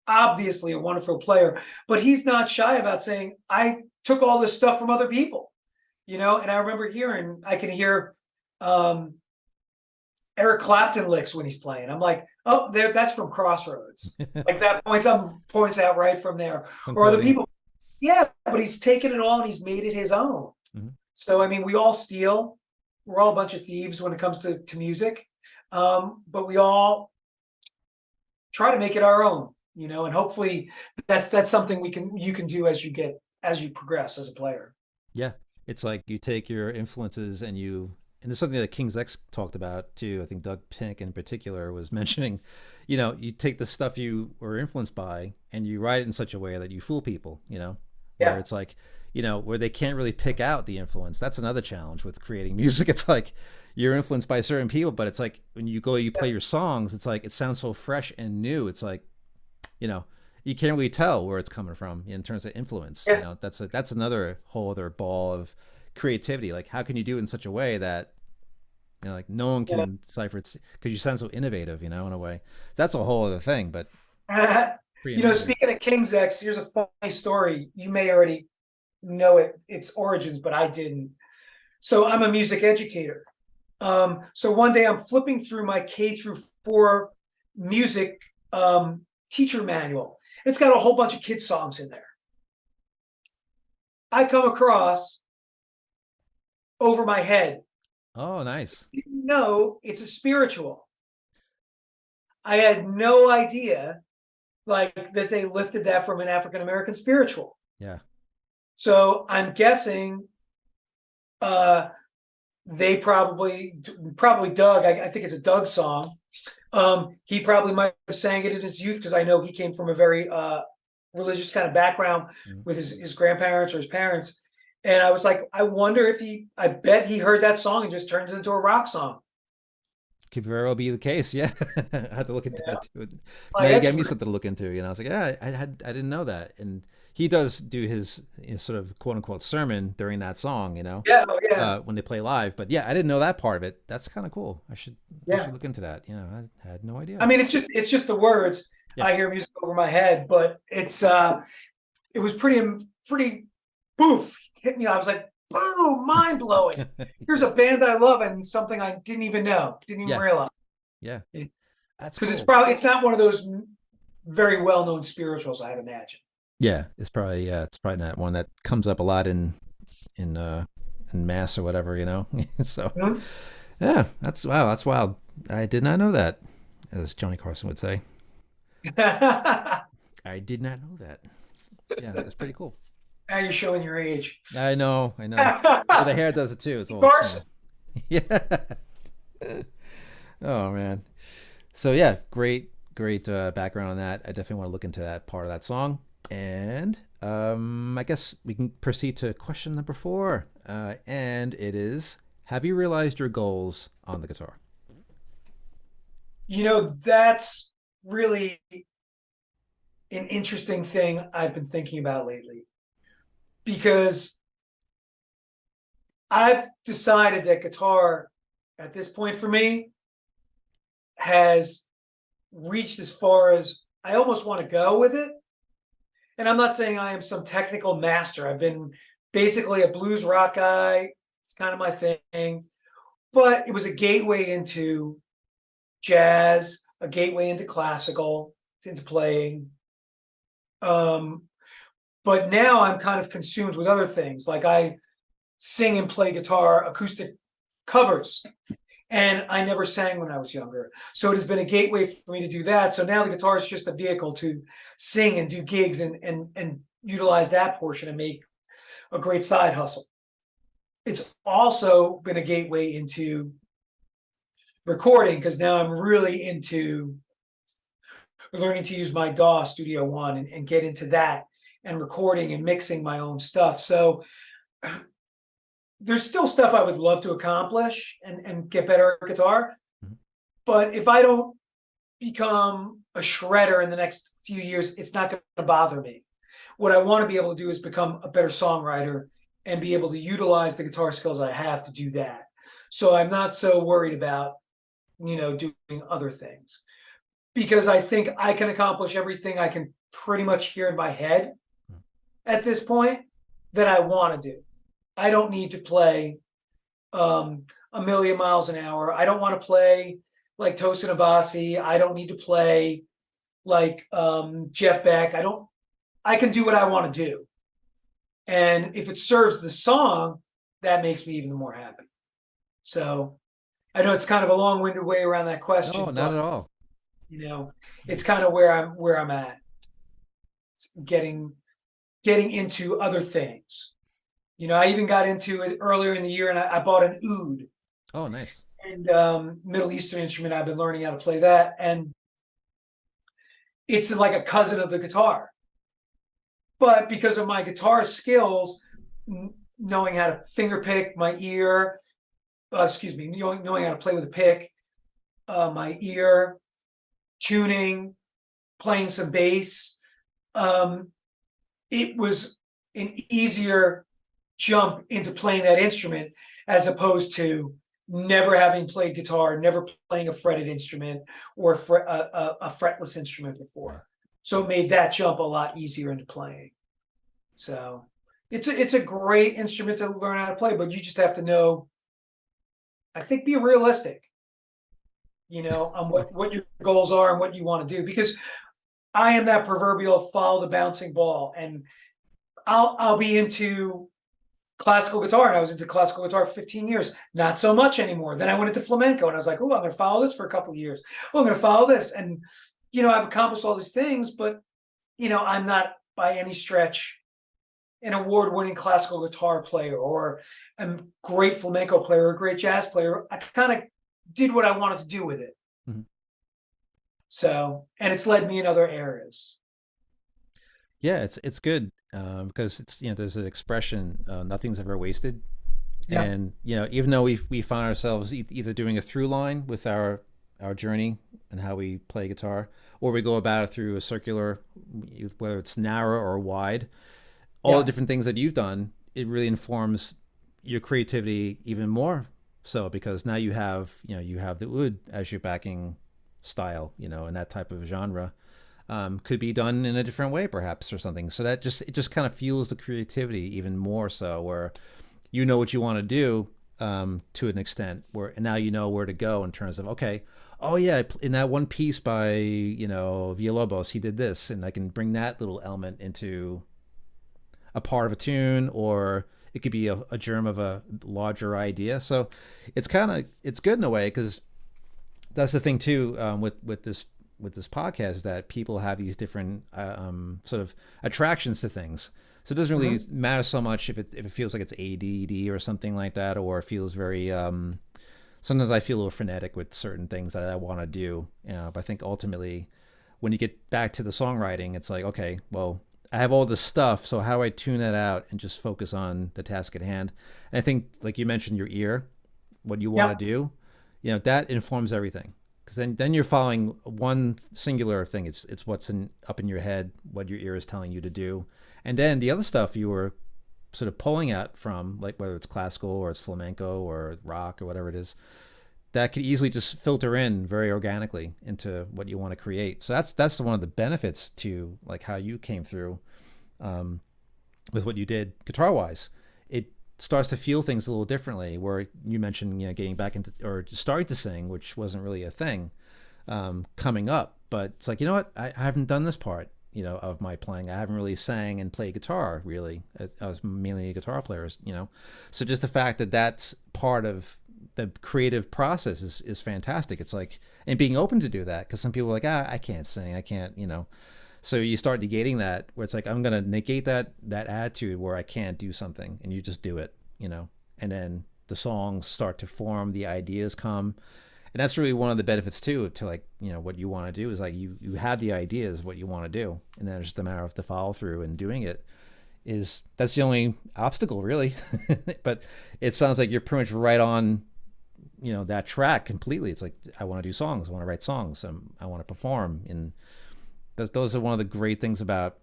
obviously a wonderful player, but he's not shy about saying, I took all this stuff from other people, and I remember I can hear um, Eric Clapton licks when he's playing. I'm like, oh, that's from Crossroads. Like that points out right from there. Some Or other quoting. people, yeah, but he's taken it all and he's made it his own. Hmm. So, I mean, we all steal. We're all a bunch of thieves when it comes to music. But we all try to make it our own, and hopefully that's something you can do as you progress as a player. Yeah. It's like you take your influences and it's something that King's X talked about too. I think Doug Pink in particular was mentioning, you take the stuff you were influenced by and you write it in such a way that you fool people, where Yeah, it's like, where they can't really pick out the influence. That's another challenge with creating music. It's like you're influenced by certain people, but it's like when you yeah, play your songs, it's like it sounds so fresh and new. It's like, you know, you can't really tell where it's coming from in terms of influence. yeah, That's another whole other ball of creativity. Like, how can you do it in such a way that like no one can decipher it because you sound so innovative, in a way. That's a whole other thing. But yeah. Pretty amazing. Speaking of King's X, here's a funny story. You may already know its origins, but I didn't. So I'm a music educator. So one day I'm flipping through my K-4 music teacher manual. It's got a whole bunch of kids songs in there. I come across Over My Head. Oh, nice. No, it's a spiritual. I had no idea like that they lifted that from an African American spiritual. Yeah. So I'm guessing they probably Doug. I think it's a Doug song. He probably might have sang it in his youth because I know he came from a very religious kind of background with his grandparents or his parents. And I was like, I wonder if I bet he heard that song and just turns it into a rock song. Could very well be the case. Yeah. I had to look into that too. Now Like, you that's gave me something to look into. I was like, yeah, I didn't know that. And he does do his sort of quote unquote sermon during that song, yeah, oh, yeah, when they play live. But yeah, I didn't know that part of it. That's kind of cool. I yeah. should look into that. I had no I idea. mean, it's just the words. Yeah. I hear music over my head, but it was pretty boof hit me. I was like, boom, mind blowing. Here's a band I love and something I didn't even Yeah. realize. Yeah. That's Because cool. it's not one of those very well known spirituals, I'd imagine. Yeah. It's probably not one that comes up a lot in in mass or whatever, So Mhm. yeah, that's wild. I did not know that, as Johnny Carson would say. Now I did not know that. Yeah, that's pretty cool. you're showing your age. I know, I know. Well, the hair does it too. It's all, Carson. yeah. Oh man. So yeah, great background on that. I definitely want to look into that part of that song. And I guess we can proceed to question number 4. And it is: have you realized your goals on the guitar? That's really an interesting thing I've been thinking about lately because I've decided that guitar at this point for me has reached as far as I almost want to go with it. And I'm not saying I am some technical master. I've been basically a blues rock guy. It's kind of my thing. But it was a gateway into jazz, a gateway into classical, into playing. But now I'm kind of consumed with other things. Like I sing and play guitar acoustic covers. And I never sang when I was younger. So it has been a gateway for me to do that. So now the guitar is just a vehicle to sing and do gigs and utilize that portion and make a great side hustle. It's also been a gateway into recording because now I'm really into learning to use my DAW Studio One and get into that and recording and mixing my own stuff. So there's still stuff I would love to accomplish and get better at guitar. Mhm. But if I don't become a shredder in the next few years, it's not going to bother me. What I want to be able to do is become a better songwriter and be able to utilize the guitar skills I have to do that. So I'm not so worried about, doing other things because I think I can accomplish everything I can pretty much hear in my head at this point that I want to do. I don't need to play a million miles an hour. I don't want to play like Tosin Abasi. I don't need to play like Jeff Beck. I can do what I want to do. And if it serves the song, that makes me even more happy. So I know it's kind of a long-winded way around that No, question, not but at all. it's kind of where I'm at. It's getting into other things. I even got into it earlier in the year and I bought an oud Oh, nice. and Middle Eastern instrument. I've been learning how to play that. And it's like a cousin of the guitar. But because of my guitar skills, knowing how to finger pick my ear, knowing how to play with a pick, my ear, tuning, playing some bass, it was an easier jump into playing that instrument as opposed to never having played guitar, never playing a fretted instrument or a fretless instrument before. So it made that jump a lot easier into playing. So it's a great instrument to learn how to play, but you just have to know, I think, be realistic, on what your goals are and what you want to do. Because I am that proverbial follow the bouncing ball, and I'll be into classical guitar, and I was into classical guitar for 15 years. Not so much anymore. Then I went into flamenco, and I was like, oh, I'm going to follow this for a couple of years. Oh, I'm going to follow this, and I've accomplished all these things, but I'm not by any stretch an award-winning classical guitar player or a great flamenco player or a great jazz player. I kind of did what I wanted to do with it. Mm-hmm. So, and it's led me in other areas. Yeah, it's good because it's there's an expression, nothing's ever wasted. Yeah. And even though we find ourselves either doing a through line with our journey and how we play guitar, or we go about it through a circular, whether it's narrow or wide, all the Yeah. different things that you've done, it really informs your creativity even more so, because now you have the oud as your backing style, and that type of genre could be done in a different way perhaps or something. So that it just kind of fuels the creativity even more so, where you know what you want to do to an extent, where and now you know where to go in terms of, okay, oh yeah, in that one piece by Villalobos, he did this, and I can bring that little element into a part of a tune, or it could be a germ of a larger idea. So it's good in a way, because that's the thing too, with this podcast, that people have these different sort of attractions to things. So it doesn't really Mm-hmm. matter so much if it feels like it's ADD or something like that, or it feels very. Sometimes I feel a little frenetic with certain things that I want to do. But I think ultimately, when you get back to the songwriting, it's like, okay, well, I have all this stuff, so how do I tune that out and just focus on the task at hand? And I think, like you mentioned, your ear, what you want Yeah. to do, that informs everything. Because then you're following one singular thing. It's what's up in your head, what your ear is telling you to do, and then the other stuff you were sort of pulling at from, like whether it's classical or it's flamenco or rock or whatever it is, that could easily just filter in very organically into what you want to create. So that's one of the benefits to like how you came through um, with what you did guitar wise. It starts to feel things a little differently. Where you mentioned getting back into or starting to sing, which wasn't really a thing coming up, but it's like, I haven't done this part of my playing. I haven't really sang and played guitar really. I was mainly a guitar player, so just the fact that that's part of the creative process is fantastic. It's like, and being open to do that, because some people are like, I can't sing, I can't, so you start negating that, where it's like, I'm going to negate that attitude where I can't do something, and you just do it, and then the songs start to form, the ideas come. And that's really one of the benefits too, to like, what you want to do is like, you have the ideas of what you want to do, and then it's just a matter of the follow through and doing it. That's the only obstacle really. But it sounds like you're pretty much right on that track completely. It's like, I want to do songs, I want to write songs, I want to perform. And those are one of the great things about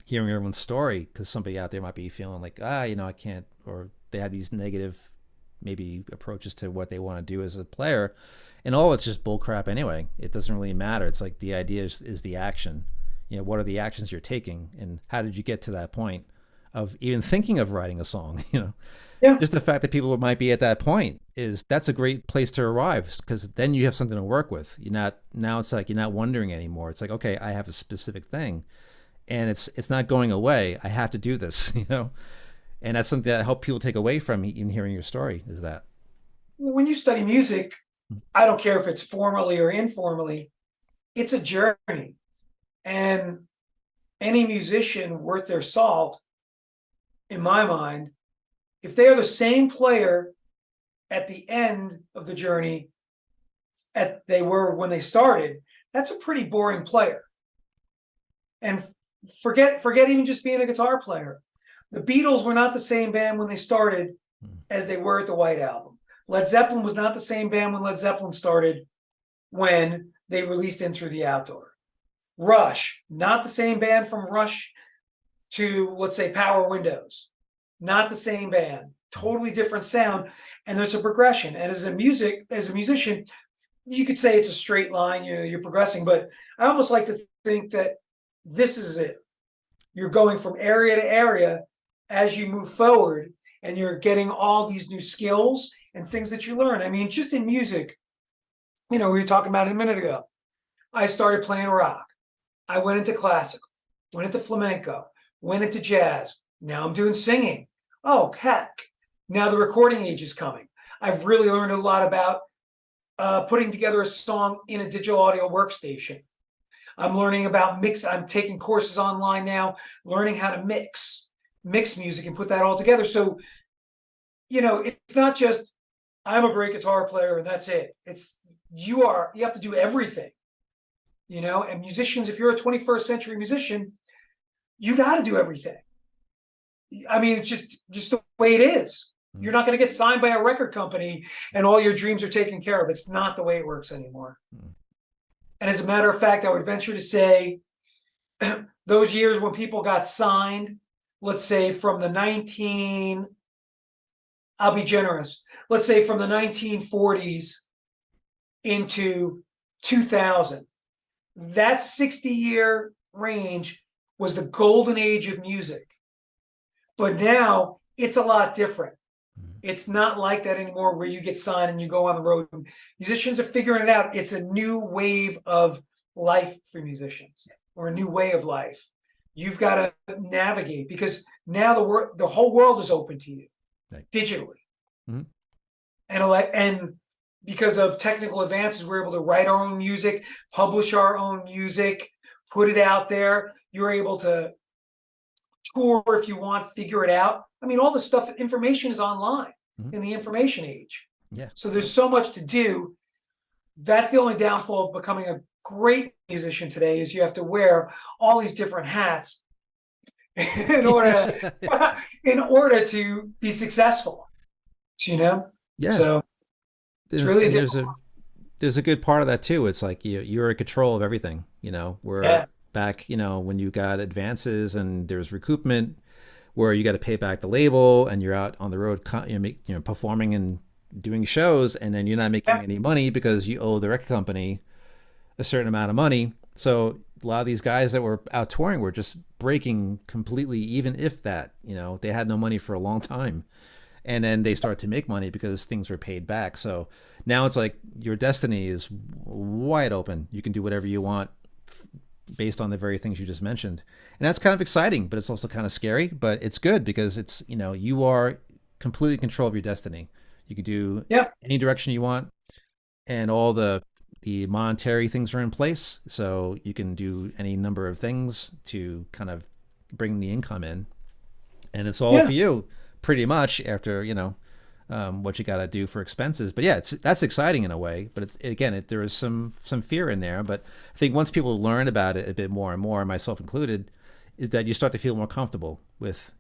hearing everyone's story, because somebody out there might be feeling like, I can't, or they have these negative maybe approaches to what they want to do as a player, and it's just bull crap anyway. It doesn't really matter. It's like, the idea is the action. What are the actions you're taking, and how did you get to that point of even thinking of writing a song? Yeah. Just the fact that people might be at that point, that's a great place to arrive, because then you have something to work with. It's like, you're not wondering anymore. It's like, okay, I have a specific thing, and it's not going away. I have to do this, and that's something that I hope people take away from even hearing your story, is that. When you study music, I don't care if it's formally or informally, it's a journey. And any musician worth their salt, in my mind, if they are the same player at the end of the journey they were when they started, that's a pretty boring player. And forget even just being a guitar player. The Beatles were not the same band when they started as they were at the White Album. Led Zeppelin was not the same band when Led Zeppelin started when they released In Through the Outdoor. Rush, not the same band from Rush to, let's say, Power Windows. Not the same band, totally different sound. And there's a progression. And as a musician, you could say it's a straight line, you're progressing. But I almost like to think that this is it. You're going from area to area as you move forward, and you're getting all these new skills and things that you learn. I mean, just in music, we were talking about it a minute ago. I started playing rock. I went into classical, went into flamenco, went into jazz. Now I'm doing singing. Oh, heck. Now the recording age is coming. I've really learned a lot about putting together a song in a digital audio workstation. I'm learning about mix. I'm taking courses online now, learning how to mix music and put that all together. So, it's not just I'm a great guitar player and that's it. It's you have to do everything, and musicians, if you're a 21st century musician, you got to do everything. I mean, it's just the way it is. You're not going to get signed by a record company and all your dreams are taken care of. It's not the way it works anymore. And as a matter of fact, I would venture to say those years when people got signed, let's say from the I'll be generous, let's say from the 1940s into 2000, that 60-year range was the golden age of music. But now it's a lot different. It's not like that anymore where you get signed and you go on the road. Musicians are figuring it out. It's a new wave of life for musicians, or a new way of life. You've got to navigate, because now the whole world is open to you, right, digitally. Mm-hmm. And because of technical advances, we're able to write our own music, publish our own music, put it out there. You're able to tour if you want, figure it out. I mean, all the stuff, information is online in the information age. Yeah. So there's so much to do. That's the only downfall of becoming a great musician today, is you have to wear all these different hats in order to be successful. Yeah. So it's really there's a good part of that too. It's like you're in control of everything. Where back, when you got advances and there's recoupment, where you got to pay back the label and you're out on the road, performing and doing shows, and then you're not making any money because you owe the record company a certain amount of money. So a lot of these guys that were out touring were just breaking completely, even if that, they had no money for a long time. And then they start to make money because things were paid back. So now it's like your destiny is wide open. You can do whatever you want based on the very things you just mentioned. And that's kind of exciting, but it's also kind of scary, but it's good because it's, you are completely in control of your destiny. You can do any direction you want, and all the monetary things are in place. So you can do any number of things to kind of bring the income in, and it's all for you pretty much after, what you got to do for expenses. But that's exciting in a way, but there is some fear in there. But I think once people learn about it a bit more and more, myself included, is that you start to feel more comfortable with,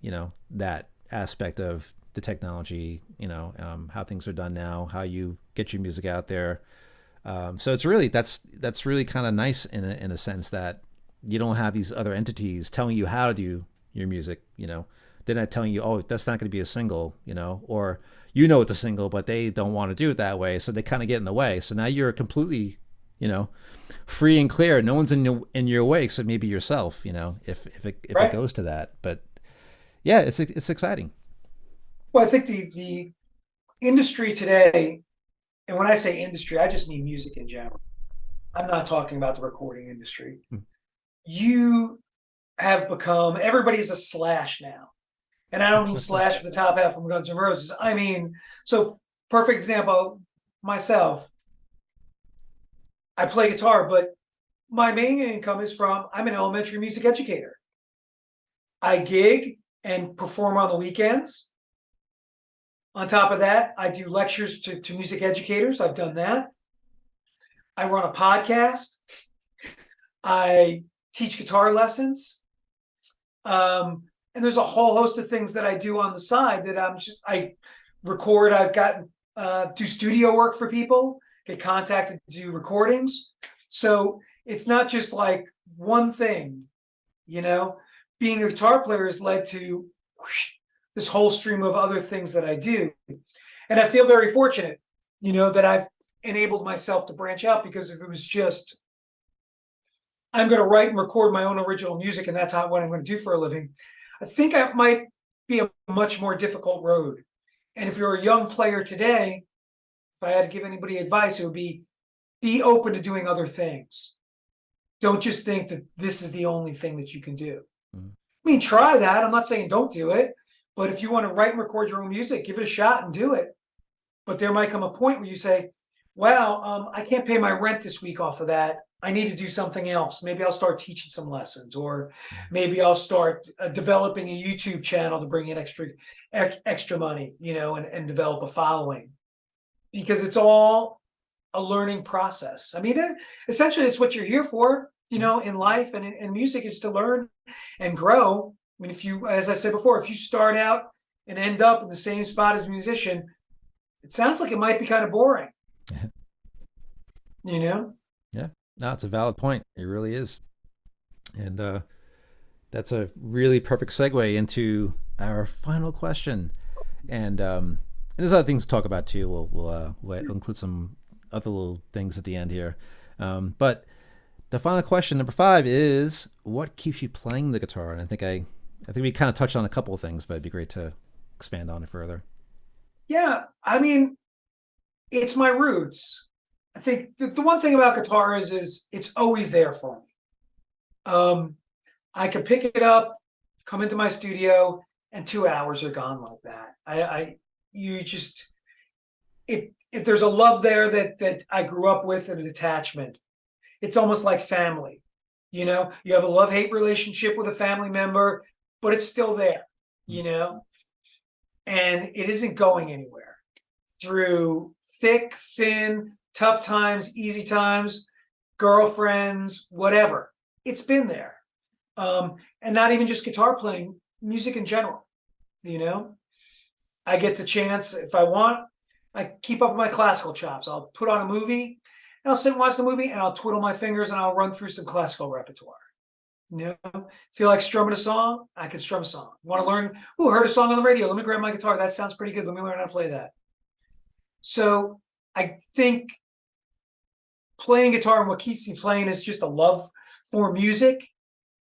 that aspect of the technology, how things are done now, how you get your music out there. So it's really, that's really kind of nice in a sense that you don't have these other entities telling you how to do your music. They're not telling you, oh, that's not going to be a single, or it's a single, but they don't want to do it that way. So they kind of get in the way. So now you're completely, free and clear. No one's in your way except maybe yourself, if it goes to that. But yeah, it's exciting. Well, I think the industry today, and when I say industry, I just mean music in general. I'm not talking about the recording industry. You have become, everybody's a Slash now. And I don't mean Slash for the top half from Guns N' Roses. I mean, so perfect example, myself. I play guitar, but my main income is I'm an elementary music educator. I gig and perform on the weekends. On top of that, I do lectures to music educators. I've done that. I run a podcast. I teach guitar lessons. And there's a whole host of things that I do on the side that I record. I've gotten do studio work for people, get contacted to do recordings. So it's not just like one thing, being a guitar player has led to this whole stream of other things that I do. And I feel very fortunate, that I've enabled myself to branch out, because if it was just I'm going to write and record my own original music, and that's what I'm going to do for a living, I think that might be a much more difficult road. And if you're a young player today, if I had to give anybody advice, it would be open to doing other things. Don't just think that this is the only thing that you can do. Mm-hmm. I mean, try that. I'm not saying don't do it, but if you want to write and record your own music, give it a shot and do it. But there might come a point where you say, wow, I can't pay my rent this week off of that. I need to do something else. Maybe I'll start teaching some lessons, or maybe I'll start developing a YouTube channel to bring in extra money, and develop a following, because it's all a learning process. I mean, essentially it's what you're here for, in life and in music, is to learn and grow. I mean, if you, as I said before, if you start out and end up in the same spot as a musician, it sounds like it might be kind of boring. Yeah, no, it's a valid point. It really is. And that's a really perfect segue into our final question. And there's other things to talk about too. We'll include some other little things at the end here. But the final question, number 5, is what keeps you playing the guitar? And I think we kind of touched on a couple of things, but it'd be great to expand on it further. Yeah, I mean, it's my roots. I think the one thing about guitar is it's always there for me. I can pick it up, come into my studio, and 2 hours are gone like that. If there's a love there that I grew up with and an attachment, it's almost like family. You have a love-hate relationship with a family member, but it's still there, and it isn't going anywhere. Through thick, thin, tough times, easy times, girlfriends, whatever, it's been there. And not even just guitar playing, music in general. I get the chance, if I want, I keep up with my classical chops. I'll put on a movie and I'll sit and watch the movie, and I'll twiddle my fingers and I'll run through some classical repertoire. Feel like strumming a song, I can strum a song. Want to learn, heard a song on the radio, let me grab my guitar, that sounds pretty good, let me learn how to play that. So I think playing guitar, and what keeps me playing, is just a love for music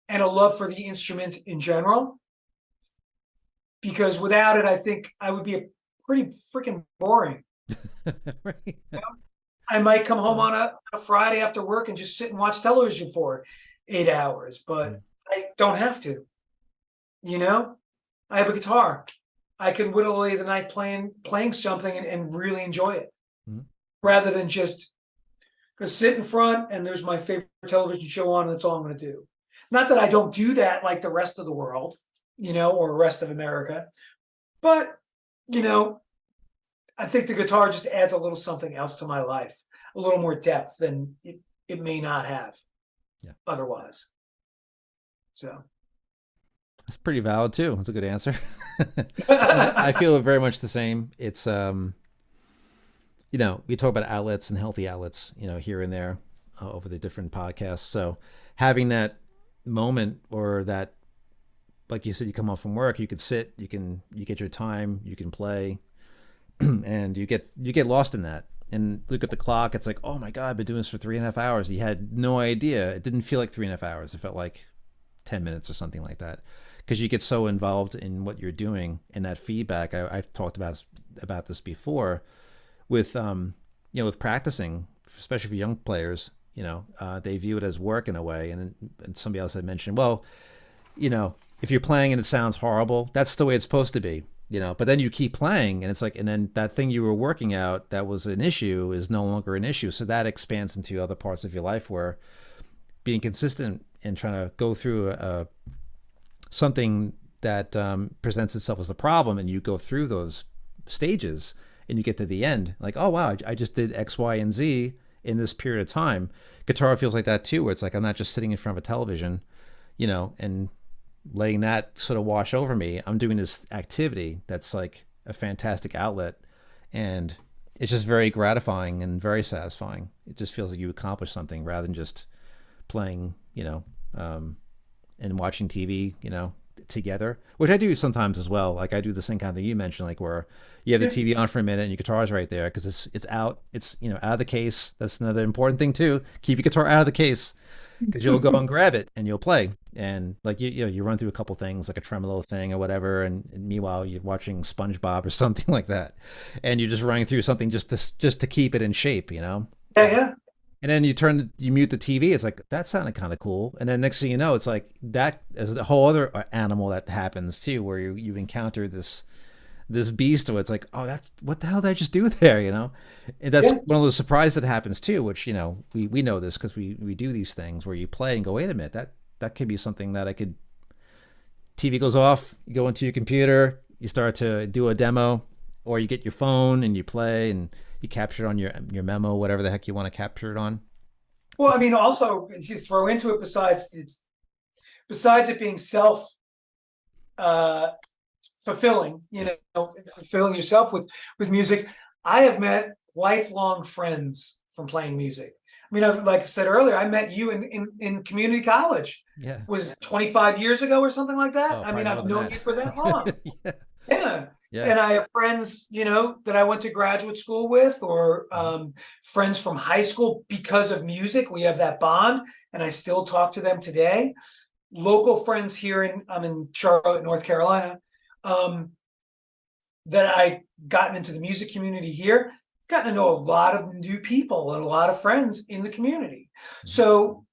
and a love for the instrument in general. Because without it, I think I would be pretty freaking boring. Right. I might come home on a Friday after work and just sit and watch television for 8 hours, but I don't have to. I have a guitar. I can whittle away the night playing something and really enjoy it, rather than just sit in front and there's my favorite television show on and that's all I'm going to do. Not that I don't do that like the rest of the world, or the rest of America, but, I think the guitar just adds a little something else to my life, a little more depth than it may not have otherwise. So that's pretty valid too. That's a good answer. I feel very much the same. It's, we talk about outlets and healthy outlets, here and there over the different podcasts. So having that moment, or that, like you said, you come off from work, you could sit, you get your time, you can play, and you get lost in that. And look at the clock. It's like, oh my God, I've been doing this for 3.5 hours. You had no idea. It didn't feel like 3.5 hours. It felt like 10 minutes or something like that. Because you get so involved in what you're doing and that feedback. I've talked about this before with, with practicing, especially for young players. They view it as work in a way. And somebody else had mentioned, well, if you're playing and it sounds horrible, that's the way it's supposed to be. But then you keep playing and it's like, and then that thing you were working out that was an issue is no longer an issue. So that expands into other parts of your life, where being consistent and trying to go through something that presents itself as a problem, and you go through those stages and you get to the end, like, oh wow, I just did X, Y, and Z in this period of time. Guitar feels like that too, where it's like, I'm not just sitting in front of a television, and letting that sort of wash over me. I'm doing this activity that's like a fantastic outlet, and it's just very gratifying and very satisfying. It just feels like you accomplished something rather than just playing, and watching TV, together, which I do sometimes as well. Like I do the same kind of thing you mentioned, like where you have the TV on for a minute and your guitar's right there because it's out, it's out of the case. That's another important thing too. Keep your guitar out of the case. because you'll go and grab it and you'll play. And like you know, you run through a couple things like a tremolo thing or whatever, and meanwhile you're watching SpongeBob or something like that, and you're just running through something just to keep it in shape, you know. Yeah, yeah. And then you mute the TV. It's like that sounded kind of cool. And then next thing you know, it's like that is a whole other animal that happens too, where you've encountered this beast. Where it's like, oh, that's what the hell did I just do there? You know, and that's Yeah. one of the surprises that happens too. Which you know we know this because we do these things where you play and go, wait a minute, that could be something that I could. TV goes off, you go into your computer, you start to do a demo, or you get your phone and you play and you capture it on your memo, whatever the heck you want to capture it on. Well, I mean, also if you throw into it, besides it being self uh, fulfilling, fulfilling yourself with music. I have met lifelong friends from playing music. I mean, like I said earlier, I met you in community college. Yeah. Was 25 years ago or something like that? Oh, I probably mean, more I've than known you for that long. that. Yeah. Yeah. Yeah. And I have friends, that I went to graduate school with, or friends from high school because of music. We have that bond, and I still talk to them today. Local friends here I'm in Charlotte, North Carolina, that I gotten into the music community here, gotten to know a lot of new people and a lot of friends in the community. So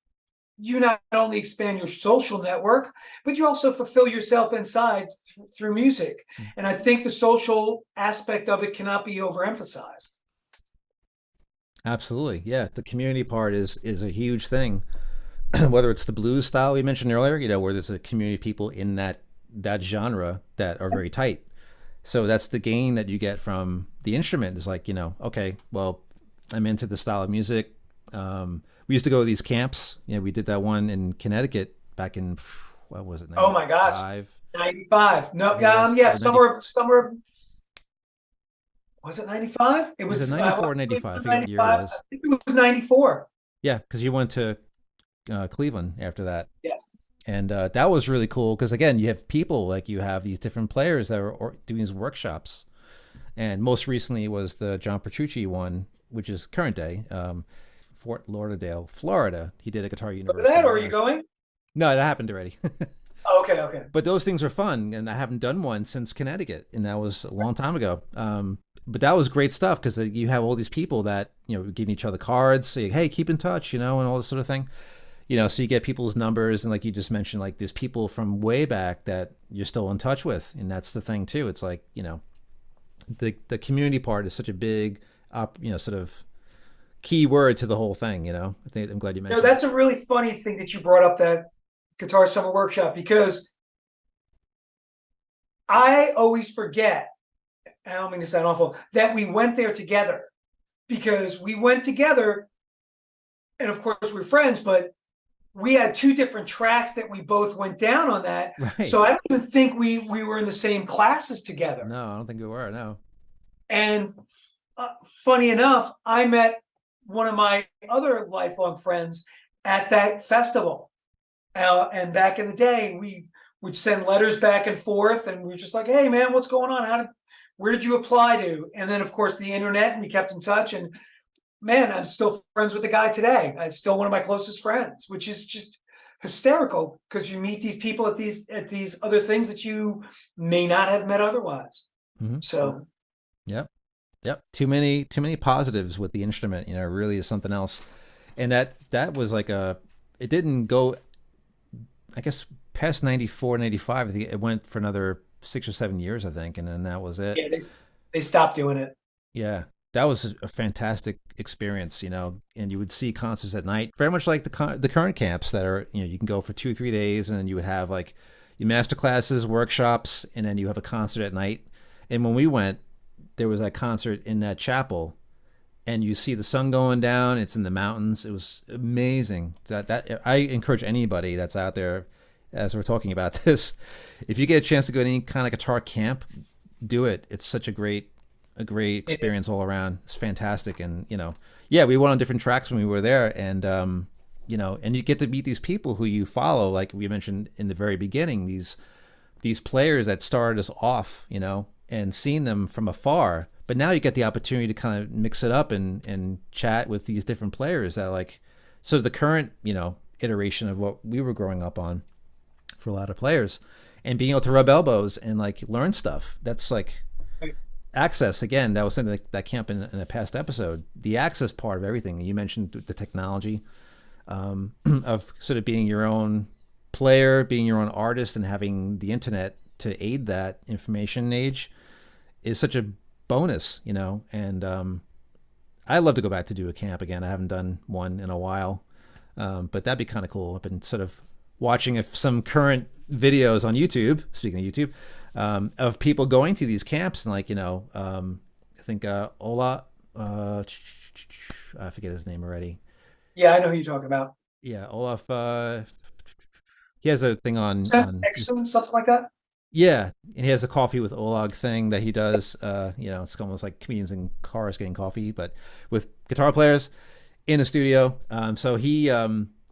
you not only expand your social network, but you also fulfill yourself inside through music. And I think the social aspect of it cannot be overemphasized. Absolutely. Yeah. The community part is a huge thing. Whether it's the blues style we mentioned earlier, you know, where there's a community of people in that genre that are very tight. So that's the gain that you get from the instrument is like, you know, okay, well, I'm into the style of music. We used to go to these camps. You know, we did that one in Connecticut back in, what was it, Oh my gosh, 95? 95. I No, think it was, yeah, or 90, summer. Was it 95? It was it was 94 or 95? I forget what year it 95. I was. think it was 94. Yeah, because you went to Cleveland after that. Yes. And that was really cool because, again, you have people like you have these different players that are doing these workshops. And most recently was the John Petrucci one, which is current day, Fort Lauderdale, Florida. He did a guitar Look at university that, or are you there. going? No, that happened already. Oh, okay, okay. But those things are fun, and I haven't done one since Connecticut, and that was a long time ago. But that was great stuff because you have all these people that giving each other cards, saying, "Hey, keep in touch," and all this sort of thing. So you get people's numbers, and like you just mentioned, like there's people from way back that you're still in touch with, and that's the thing too. It's like the community part is such a big, sort of key word to the whole thing. I think I'm glad you No, mentioned that's a really funny thing that you brought up, that Guitar Summer Workshop, because I always forget, I don't mean to sound awful, that we went there together, because we went together, and of course we're friends, but we had two different tracks that we both went down on that. it. Right. So I don't even think we were in the same classes together. No, I don't think we were. No. And funny enough, I met one of my other lifelong friends at that festival. And back in the day, we would send letters back and forth, and we were just like, "Hey, man, what's going on? Where did you apply to?" And then, of course, the internet, and we kept in touch. And man, I'm still friends with the guy today. It's still one of my closest friends, which is just hysterical because you meet these people at these other things that you may not have met otherwise. Mm-hmm. So, yep. Too many positives with the instrument. It really is something else. And that was like it didn't go, I guess, past 94, 95. I think it went for another 6 or 7 years, I think, and then that was it. yeah, they stopped doing it. Yeah, that was a fantastic experience, and you would see concerts at night, very much like the current camps that are, you can go for 2 or 3 days, and then you would have like your master classes, workshops, and then you have a concert at night. And when we went, there was that concert in that chapel, and you see the sun going down. It's in the mountains. It was amazing. That I encourage anybody that's out there, as we're talking about this, if you get a chance to go to any kind of guitar camp, do it. It's such a great experience all around. It's fantastic. And yeah, we went on different tracks when we were there, and and you get to meet these people who you follow, like we mentioned in the very beginning, these players that started us off, and seeing them from afar. But now you get the opportunity to kind of mix it up and chat with these different players that, like, so the current iteration of what we were growing up on for a lot of players, and being able to rub elbows and like learn stuff. That's like access again. That was something that came up in a past episode. The access part of everything. You mentioned the technology of sort of being your own player, being your own artist, and having the internet to aid that information age is such a bonus, you know. And I'd love to go back to do a camp again. I haven't done one in a while, but that'd be kind of cool. I've been sort of watching some current videos on YouTube, speaking of YouTube, of people going to these camps, and like, you know, I think Ola, I forget his name already. Yeah, I know who you're talking about. Yeah, Olaf. He has a thing on Exum, something like that. yeah, and he has a coffee with Olag thing that he does. Yes. You know, it's almost like comedians in cars getting coffee, but with guitar players in a studio. So he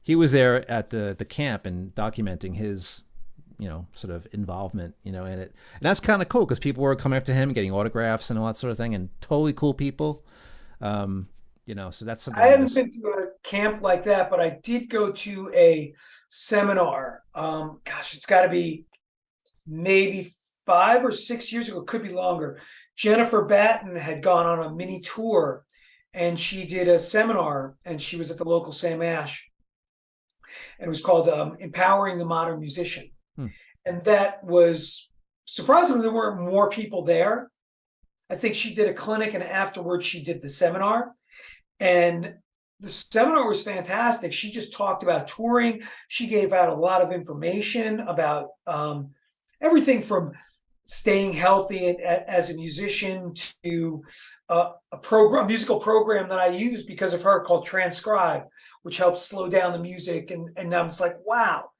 was there at the camp and documenting his, you know, sort of involvement, you know, in it. And that's kind of cool because people were coming up to him, getting autographs and all that sort of thing, and totally cool people. You know, so that's something I I haven't miss. been to a camp like that, but I did go to a seminar. Gosh, it's got to be maybe 5 or 6 years ago, could be longer. Jennifer Batten had gone on a mini tour and she did a seminar, and she was at the local Sam Ash, and it was called Empowering the Modern Musician. Hmm. And that was surprisingly, there weren't more people there. I think she did a clinic and afterwards she did the seminar. And the seminar was fantastic. She just talked about touring. She gave out a lot of information about everything from staying healthy as a musician to a musical program that I use because of her called Transcribe, which helps slow down the music. And I was like, wow.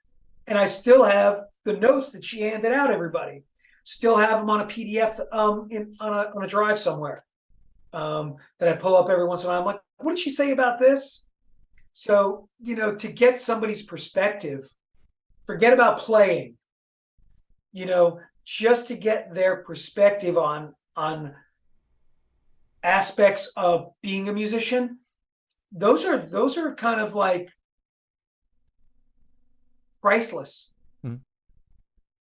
And I still have the notes that she handed out everybody. Still have them on a PDF on a drive somewhere that I pull up every once in a while. I'm like, what did she say about this? So, you know, to get somebody's perspective, forget about playing, you know, just to get their perspective on aspects of being a musician, those are kind of like priceless, Mhm.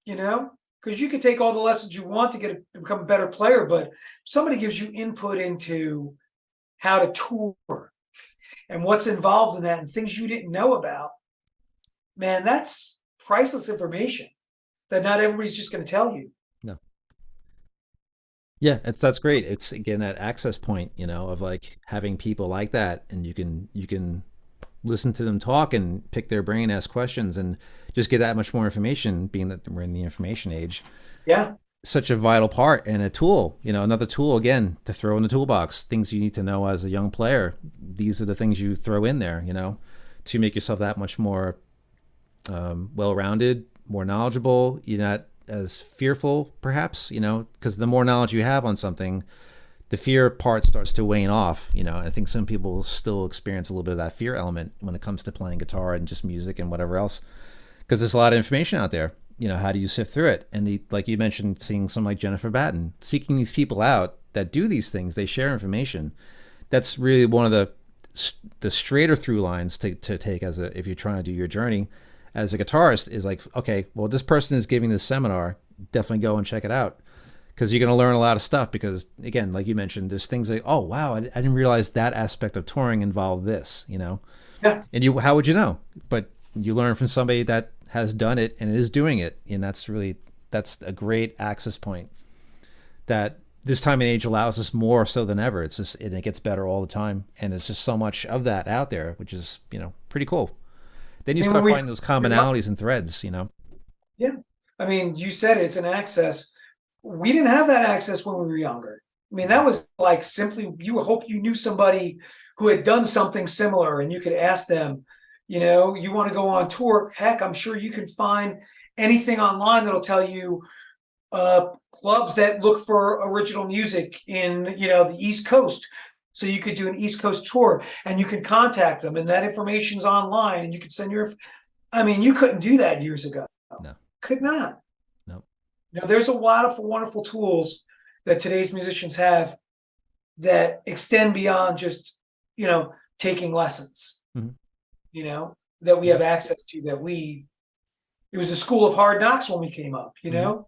you know, because you could take all the lessons you want to become a better player, but somebody gives you input into how to tour and what's involved in that and things you didn't know about, man, that's priceless information that not everybody's just going to tell you. No. Yeah, that's great. It's again that access point, you know, of like having people like that, and you can listen to them talk and pick their brain, ask questions, and just get that much more information. Being that we're in the information age, Yeah. such a vital part and a tool, you know, another tool again to throw in the toolbox. Things you need to know as a young player. These are the things you throw in there, you know, to make yourself that much more well-rounded, more knowledgeable. You're not as fearful, perhaps, you know, because the more knowledge you have on something, the fear part starts to wane off, you know. I think some people still experience a little bit of that fear element when it comes to playing guitar and just music and whatever else, because there's a lot of information out there. You know, how do you sift through it? And like you mentioned, seeing someone like Jennifer Batten, seeking these people out that do these things, they share information. That's really one of the straighter through lines to take as a if you're trying to do your journey as a guitarist is like, okay, well, this person is giving this seminar, definitely go and check it out, because you're going to learn a lot of stuff. Because again, like you mentioned, there's things like, oh wow, I didn't realize that aspect of touring involved this, you know. Yeah. And you, how would you know? But you learn from somebody that has done it and is doing it, and that's a great access point that this time and age allows us more so than ever. It's just, and it gets better all the time, and there's just so much of that out there, which is, you know, pretty cool. Then you I mean, when start finding those we, commonalities and threads, you know. yeah. I mean, you said it's an access. We didn't have that access when we were younger. I mean, that was like simply you hope you knew somebody who had done something similar and you could ask them, you know, you want to go on tour. Heck, I'm sure you can find anything online that'll tell you clubs that look for original music in, you know, the East Coast. So you could do an East Coast tour and you can contact them, and that information's online and you could send your, I mean, you couldn't do that years ago. No, Could not. no. You know, there's a lot of wonderful tools that today's musicians have that extend beyond just, you know, taking lessons, Mm-hmm. you know, that we Yeah. have access to, it was the school of hard knocks when we came up, you Hmm. know?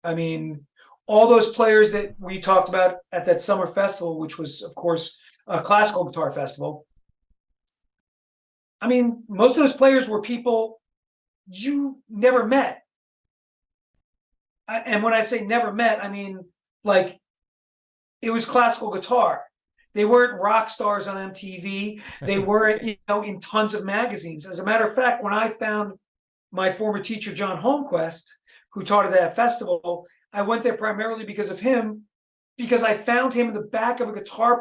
I mean, all those players that we talked about at that summer festival, which was, of course, a classical guitar festival. I mean, most of those players were people you never met. And when I say never met, I mean, like, it was classical guitar. They weren't rock stars on MTV. They weren't, in tons of magazines. As a matter of fact, when I found my former teacher, John Holmquist, who taught at that festival, I went there primarily because of him, because I found him in the back of a guitar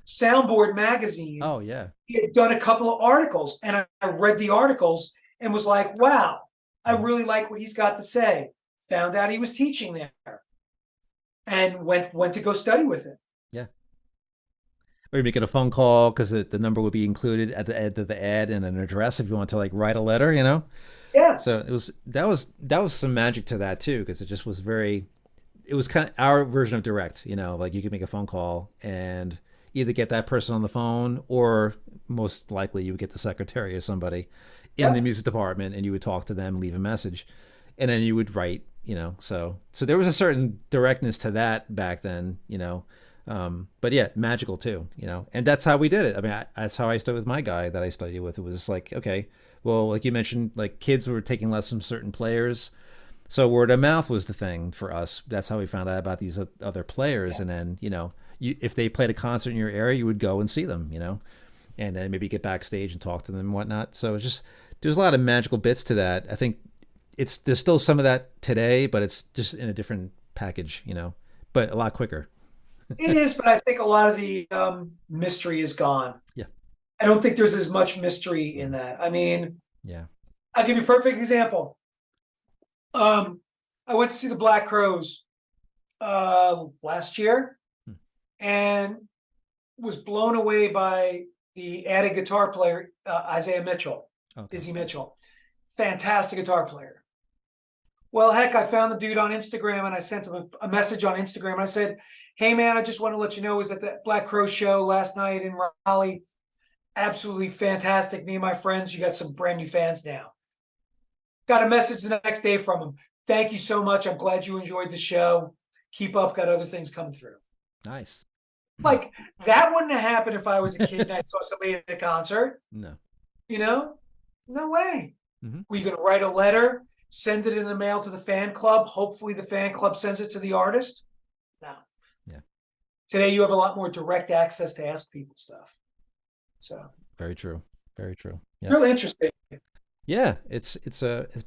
soundboard magazine. Oh yeah. He had done a couple of articles, and I read the articles and was like, wow, I Mhm. really like what he's got to say. Found out he was teaching there and went to go study with him. Yeah. Or you're making a phone call because the number would be included at the end of the ad and an address if you want to like write a letter, you know? Yeah. So that was some magic to that too, because it just was very, it was kind of our version of direct, you know, like you could make a phone call and either get that person on the phone or most likely you would get the secretary or somebody in the Yep. music department and you would talk to them, leave a message, and then you would write, you know. So there was a certain directness to that back then, you know. But yeah, magical too, you know. And that's how we did it. I mean, that's how I studied with my guy that I studied with. It was just like, okay, well, like you mentioned, like kids were taking lessons from certain players, so word of mouth was the thing for us. That's how we found out about these other players. And then, you know, if they played a concert in your area, you would go and see them, you know, and then maybe get backstage and talk to them and whatnot. So it's just, there's a lot of magical bits to that. I think there's still some of that today, but it's just in a different package, you know, but a lot quicker. It is, but I think a lot of the mystery is gone. Yeah. I don't think there's as much mystery in Mm. that. I mean, Yeah. I'll give you a perfect example. Um, I went to see the Black Crows last year Mm. and was blown away by the added guitar player, Isaiah Mitchell, Okay. Izzy Mitchell. Fantastic guitar player. Well, heck, I found the dude on Instagram and I sent him a message on Instagram. And I said, hey, man, I just want to let you know I was at the Black Crow show last night in Raleigh. Absolutely fantastic. Me and my friends, you got some brand new fans now. Got a message the next day from him. Thank you so much. I'm glad you enjoyed the show. Keep up. Got other things coming through. Nice. Like, that wouldn't have happened if I was a kid and I saw somebody at a concert. No. You know, no way. Mm-hmm. We could write a letter, send it in the mail to the fan club. Hopefully, the fan club sends it to the artist. No. Yeah. Today, you have a lot more direct access to ask people stuff. So, Very true. Very true. Yeah. really interesting. Yeah. It's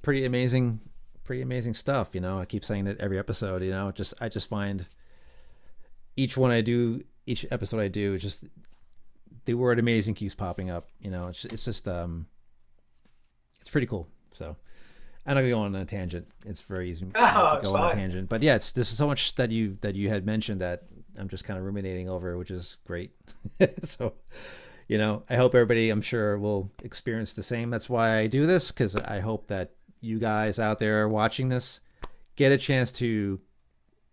pretty amazing stuff. You know, I keep saying that every episode, you know, I just find each episode I do, just the word amazing keeps popping up. You know, it's just it's pretty cool. So I'm not gonna go on a tangent. It's very easy to Oh, it's go on a fine. tangent. But yeah, this is so much that you had mentioned that I'm just kind of ruminating over, which is great. So, you know, I hope everybody, I'm sure, will experience the same. That's why I do this, because I hope that you guys out there watching this get a chance to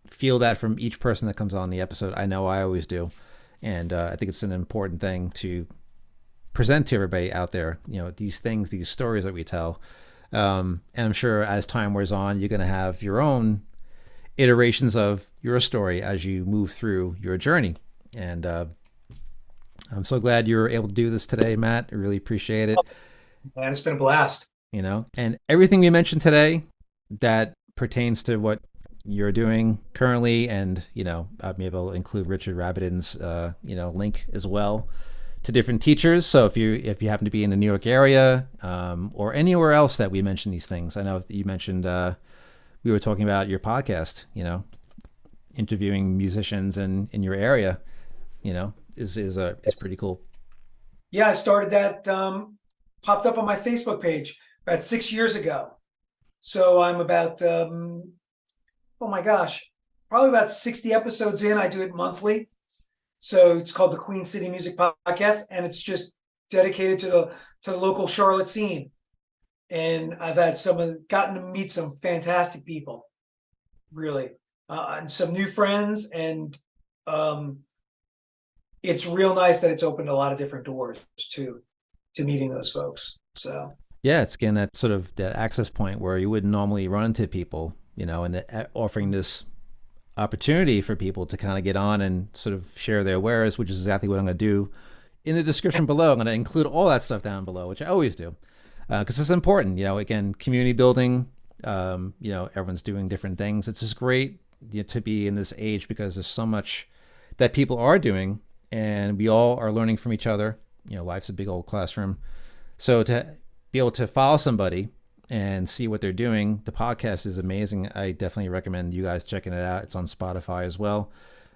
feel that from each person that comes on the episode. I know I always do. And I think it's an important thing to present to everybody out there, you know, these things, these stories that we tell. And I'm sure as time wears on, you're going to have your own iterations of your story as you move through your journey. And I'm so glad you were able to do this today, Matt. I really appreciate it. Man, it's been a blast. You know, and everything we mentioned today that pertains to what you're doing currently, and you know, I'll be able to include Richard Rabatin's link as well to different teachers. So if you happen to be in the New York area, or anywhere else that we mentioned these things, I know you mentioned we were talking about your podcast, you know, interviewing musicians in your area, you know, is pretty cool. Yeah, I started that, popped up on my Facebook page about 6 years ago. So I'm about, oh my gosh, probably about 60 episodes in. I do it monthly. So it's called the Queen City Music Podcast, and it's just dedicated to the local Charlotte scene. And I've had gotten to meet some fantastic people, really, and some new friends. And it's real nice that it's opened a lot of different doors too. to meeting those folks. So Yeah, it's again that sort of that access point where you wouldn't normally run into people, and offering this opportunity for people to kind of get on and sort of share their wares, which is exactly what I'm going to do in the description below. I'm going to include all that stuff down below, which I always do, because it's important. Again, community building. Everyone's doing different things. It's just great to be in this age because there's so much that people are doing, and we all are learning from each other. Life's a big old classroom. So to be able to follow somebody and see what they're doing, the podcast is amazing. I definitely recommend you guys checking it out. It's on Spotify as well,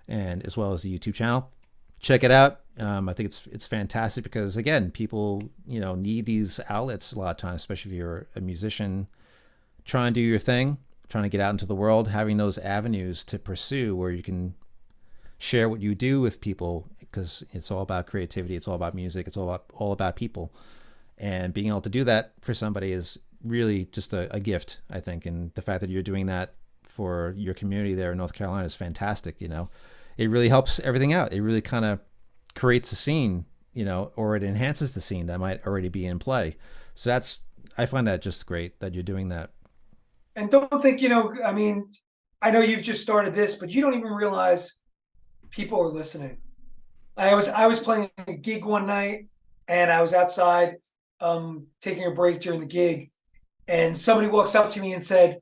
and as well as the YouTube channel. Check it out. I think it's fantastic because again, people need these outlets a lot of times, especially if you're a musician trying to do your thing, trying to get out into the world, having those avenues to pursue where you can share what you do with people, because it's all about creativity, it's all about music, it's all about people. And being able to do that for somebody is really just a gift, I think. And the fact that you're doing that for your community there in North Carolina is fantastic. It really helps everything out. It really kind of creates a scene, or it enhances the scene that might already be in play. So I find that just great that you're doing that. and don't think, I mean, I know you've just started this, but you don't even realize people are listening. I was playing a gig one night, and I was outside taking a break during the gig, and somebody walks up to me and said,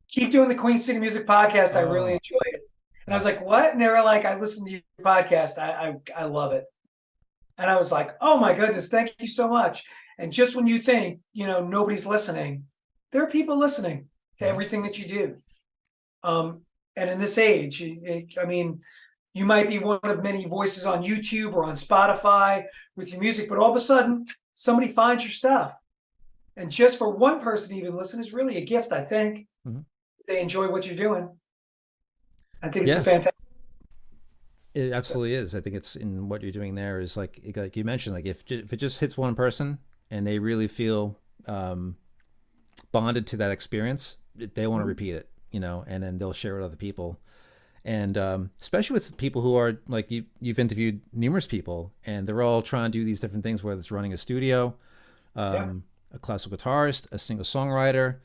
"Keep doing the Queen City Music Podcast. I really Oh, enjoy it." And I was like, "What?" And they were like, "I listen to your podcast. I love it." And I was like, "Oh my goodness, thank you so much." And just when you think, nobody's listening, there are people listening to mhm. everything that you do. And in this age, I mean, you might be one of many voices on YouTube or on Spotify with your music, but all of a sudden somebody finds your stuff. And just for one person to even listen is really a gift, I think. Mhm. If they enjoy what you're doing, I think it's a Yeah, fantastic. it So, absolutely is. I think it's in what you're doing there is like you mentioned, like if it just hits one person and they really feel um, bonded to that experience, they want to mhm. repeat it, and then they'll share it with other people. And especially with people who are like you've interviewed numerous people, and they're all trying to do these different things, whether it's running a studio, Yeah. a classical guitarist, a single songwriter,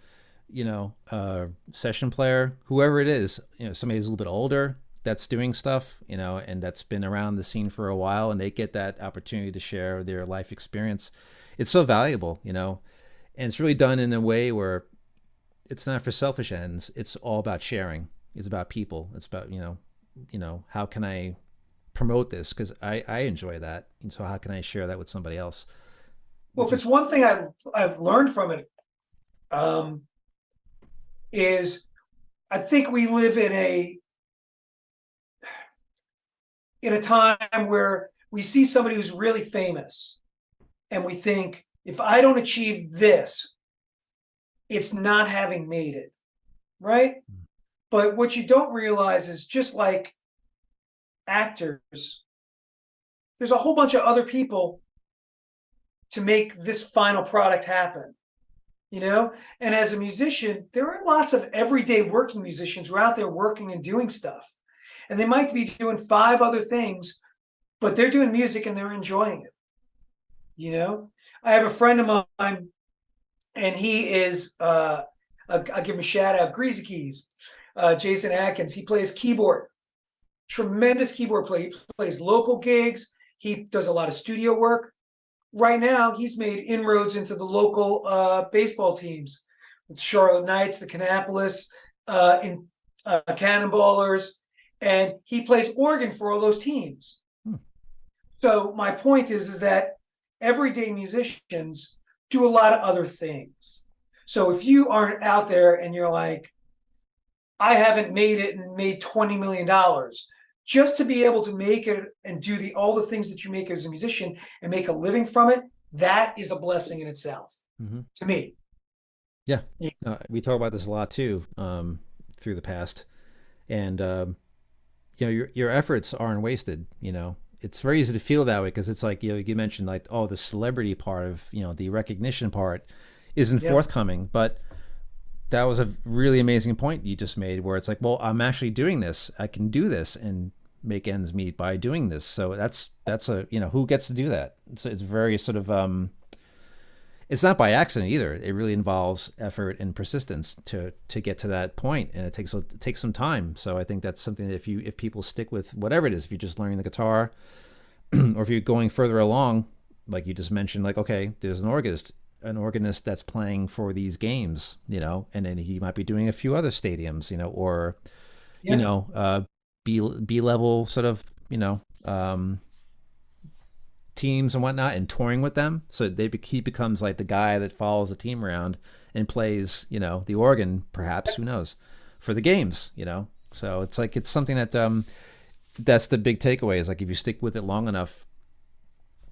session player, whoever it is, somebody who's a little bit older that's doing stuff, and that's been around the scene for a while, and they get that opportunity to share their life experience. It's so valuable, and it's really done in a way where it's not for selfish ends. It's all about sharing. It's about people. It's about, how can I promote this? Because I enjoy that. And so how can I share that with somebody else? Well, Which if it's is, one thing I've learned from it, um, is I think we live in a time where we see somebody who's really famous, and we think, if I don't achieve this, it's not having made it, right? But what you don't realize is, just like actors, there's a whole bunch of other people to make this final product happen, you know? And as a musician, there are lots of everyday working musicians who are out there working and doing stuff. And they might be doing five other things, but they're doing music and they're enjoying it, you know? I have a friend of mine, and he is, I'll give him a shout out, Greasy Keys, Jason Atkins. He plays keyboard, tremendous keyboard player. He plays local gigs. He does a lot of studio work. Right now, he's made inroads into the local baseball teams, the Charlotte Knights, the Kannapolis, in Cannonballers, and he plays organ for all those teams. hmm, So my point is that everyday musicians do a lot of other things. So if you aren't out there and you're like, I haven't made it and made $20 million, just to be able to make it and do all the things that you make as a musician and make a living from it, that is a blessing in itself mm-hmm. to me. Yeah. We talk about this a lot too, through the past. And, your efforts aren't wasted, It's very easy to feel that way because it's like, you mentioned like, oh, the celebrity part of, the recognition part isn't Yeah. forthcoming. But that was a really amazing point you just made where it's like, well, I'm actually doing this. I can do this. And make ends meet by doing this. So that's a, who gets to do that? It's very sort of it's not by accident either. It really involves effort and persistence to get to that point, and it takes some time. So I think that's something that if people stick with whatever it is, if you're just learning the guitar, or if you're going further along, like you just mentioned, like, okay, there's an organist that's playing for these games, and then he might be doing a few other stadiums, or you Yeah. know, uh, B level sort of, um, teams and whatnot, and touring with them. So he becomes like the guy that follows the team around and plays, the organ, perhaps, who knows, for the games. So it's like it's something that that's the big takeaway, is like if you stick with it long enough,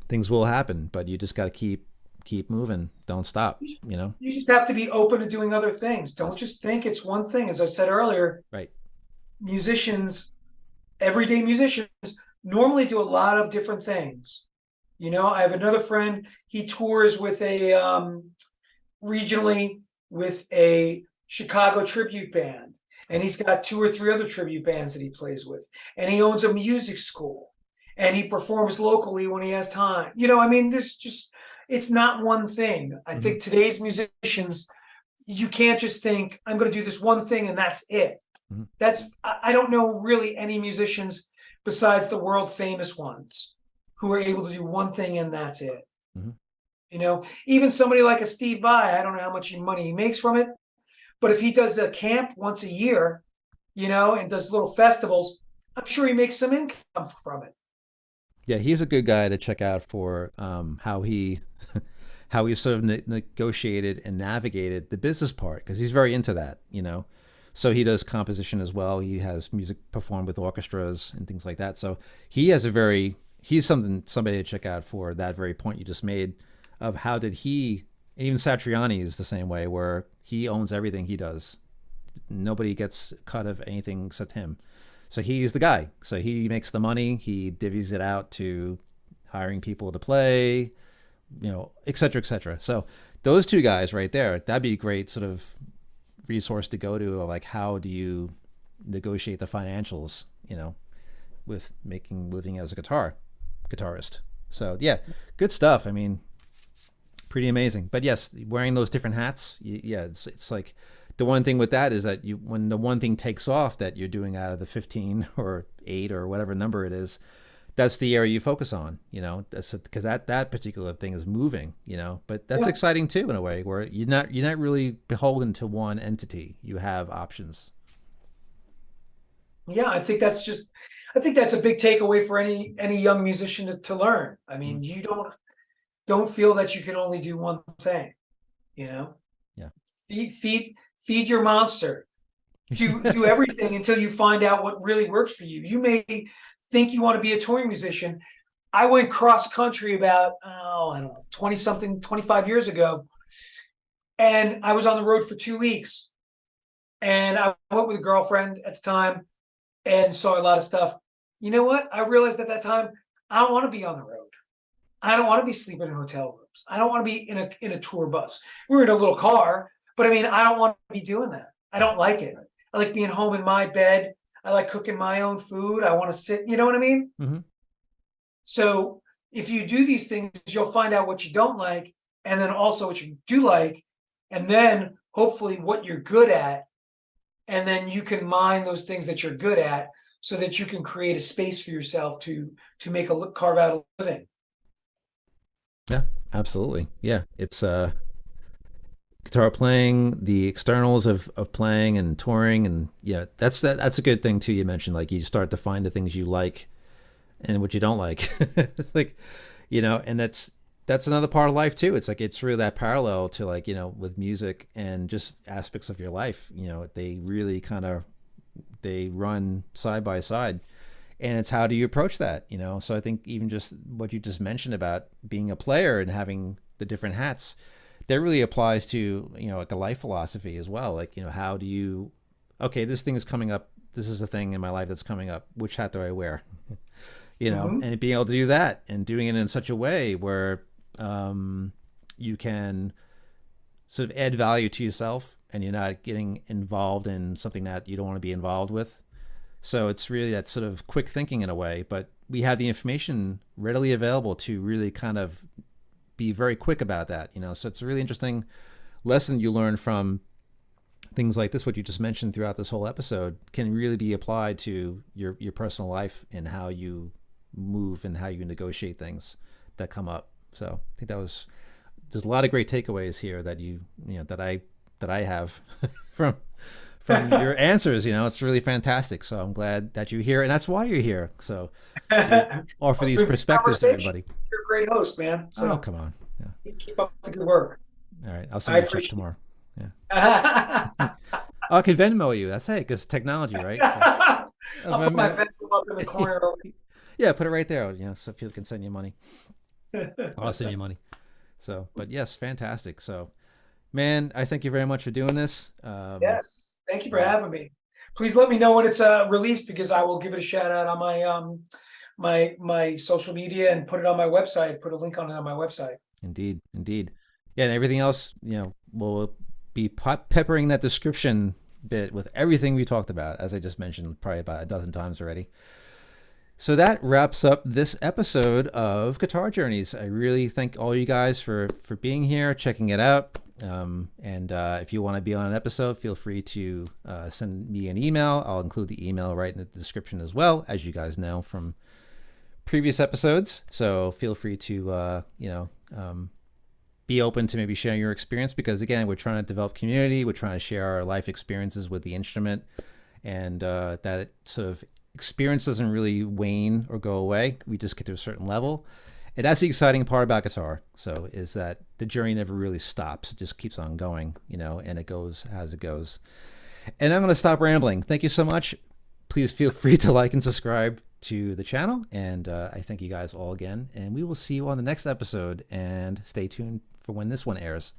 things will happen, but you just got to keep moving, don't stop. You just have to be open to doing other things. Don't Yes, just think it's one thing. As I said earlier, right. musicians, everyday musicians, normally do a lot of different things. I have another friend. He tours with a regionally with a Chicago tribute band, and he's got two or three other tribute bands that he plays with, and he owns a music school, and he performs locally when he has time. I mean, there's just it's not one thing. I Hmm. think today's musicians, you can't just think I'm going to do this one thing and that's it. Hmm. I don't know really any musicians besides the world famous ones who are able to do one thing and that's it. Hmm. Even somebody like a Steve Vai, I don't know how much money he makes from it, but if he does a camp once a year, and does little festivals, I'm sure he makes some income from it. Yeah, he's a good guy to check out for how he how he sort of negotiated and navigated the business part, because he's very into that. So he does composition as well. He has music performed with orchestras and things like that. So he's somebody to check out for that very point you just made, of how did he. And even Satriani is the same way, where he owns everything he does. Nobody gets cut of anything except him. So he's the guy. So he makes the money. He divvies it out to hiring people to play, et cetera, et cetera. So those two guys right there, that'd be a great sort of resource to go to, of like, how do you negotiate the financials, with making living as a guitarist. So yeah, good stuff. I mean, pretty amazing. But yes, wearing those different hats, yeah, it's like the one thing with that is that when the one thing takes off that you're doing out of the 15 or 8 or whatever number it is, that's the area you focus on. That's because that particular thing is moving. But that's Yeah, exciting too, in a way, where you're not really beholden to one entity. You have options. yeah. I think that's a big takeaway for any young musician to learn. I Mhm. mean, you don't feel that you can only do one thing. You know, Yeah. feed your monster. Do everything until you find out what really works for you. You may think you want to be a touring musician. I went cross country about, I don't know, 20 something, 25 years ago. And I was on the road for 2 weeks. And I went with a girlfriend at the time and saw a lot of stuff. You know what? I realized at that time, I don't want to be on the road. I don't want to be sleeping in hotel rooms. I don't want to be in a tour bus. We were in a little car, but I mean, I don't want to be doing that. I don't like it. I like being home in my bed. I like cooking my own food. I want to sit, you know what I mean? Hmm. So if you do these things, you'll find out what you don't like, and then also what you do like, and then hopefully what you're good at. And then you can mine those things that you're good at so that you can create a space for yourself to make carve out a living. Yeah, absolutely. Yeah, it's guitar playing, the externals of playing and touring, and yeah, that's a good thing too. You mentioned, like, you start to find the things you like and what you don't like. It's like, and that's another part of life too. It's like it's really that parallel to, like, with music and just aspects of your life. They really kind of they run side by side, and it's how do you approach that. So I think even just what you just mentioned about being a player and having the different hats, that really applies to, like a life philosophy as well. Like, how do you, okay, this thing is coming up, this is the thing in my life that's coming up, which hat do I wear? Mm-hmm. And being able to do that and doing it in such a way where you can sort of add value to yourself, and you're not getting involved in something that you don't want to be involved with. So it's really that sort of quick thinking in a way, but we have the information readily available to really kind of be very quick about that, you know. So it's a really interesting lesson you learn from things like this. What you just mentioned throughout this whole episode can really be applied to your personal life and how you move and how you negotiate things that come up. So I think that was there's a lot of great takeaways here that you know that I have from your answers. You know, it's really fantastic. So I'm glad that you're here, and that's why you're here. So to offer It's these been a good perspectives to conversation. everybody. You're a great host, man. Oh, So come on. Yeah. keep up the good work. All right. I'll send I you a check appreciate tomorrow. Yeah. it. I can Venmo you. That's it, because technology, right? So, I'll put my Venmo up in the corner. yeah, put it right there. You know, so people can send you money. I'll send you money. So, but yes, fantastic. So, man, I thank you very much for doing this. Yes, thank you for Yeah, having me. Please let me know when it's released because I will give it a shout out on my my social media and put it on my website. Put a link on it on my website. indeed, indeed. Yeah, and everything else, you know, we'll be peppering that description bit with everything we talked about, as I just mentioned probably about a dozen times already. So that wraps up this episode of Guitar Journeys. I really thank all you guys for being here, checking it out. And if you want to be on an episode, feel free to send me an email. I'll include the email right in the description as well, as you guys know from previous episodes. So feel free to be open to maybe sharing your experience, because again, we're trying to develop community. We're trying to share our life experiences with the instrument, and that sort of experience doesn't really wane or go away. We just get to a certain level. And that's the exciting part about guitar. So is that the journey never really stops. It just keeps on going, you know, and it goes as it goes. And I'm going to stop rambling. Thank you so much. Please feel free to like and subscribe to the channel. And I thank you guys all again. And we will see you on the next episode. And stay tuned for when this one airs.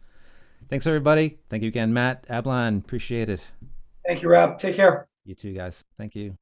Thanks, everybody. Thank you again, Matt Ablan. Appreciate it. Thank you, Rob. Take care. You too, guys. Thank you.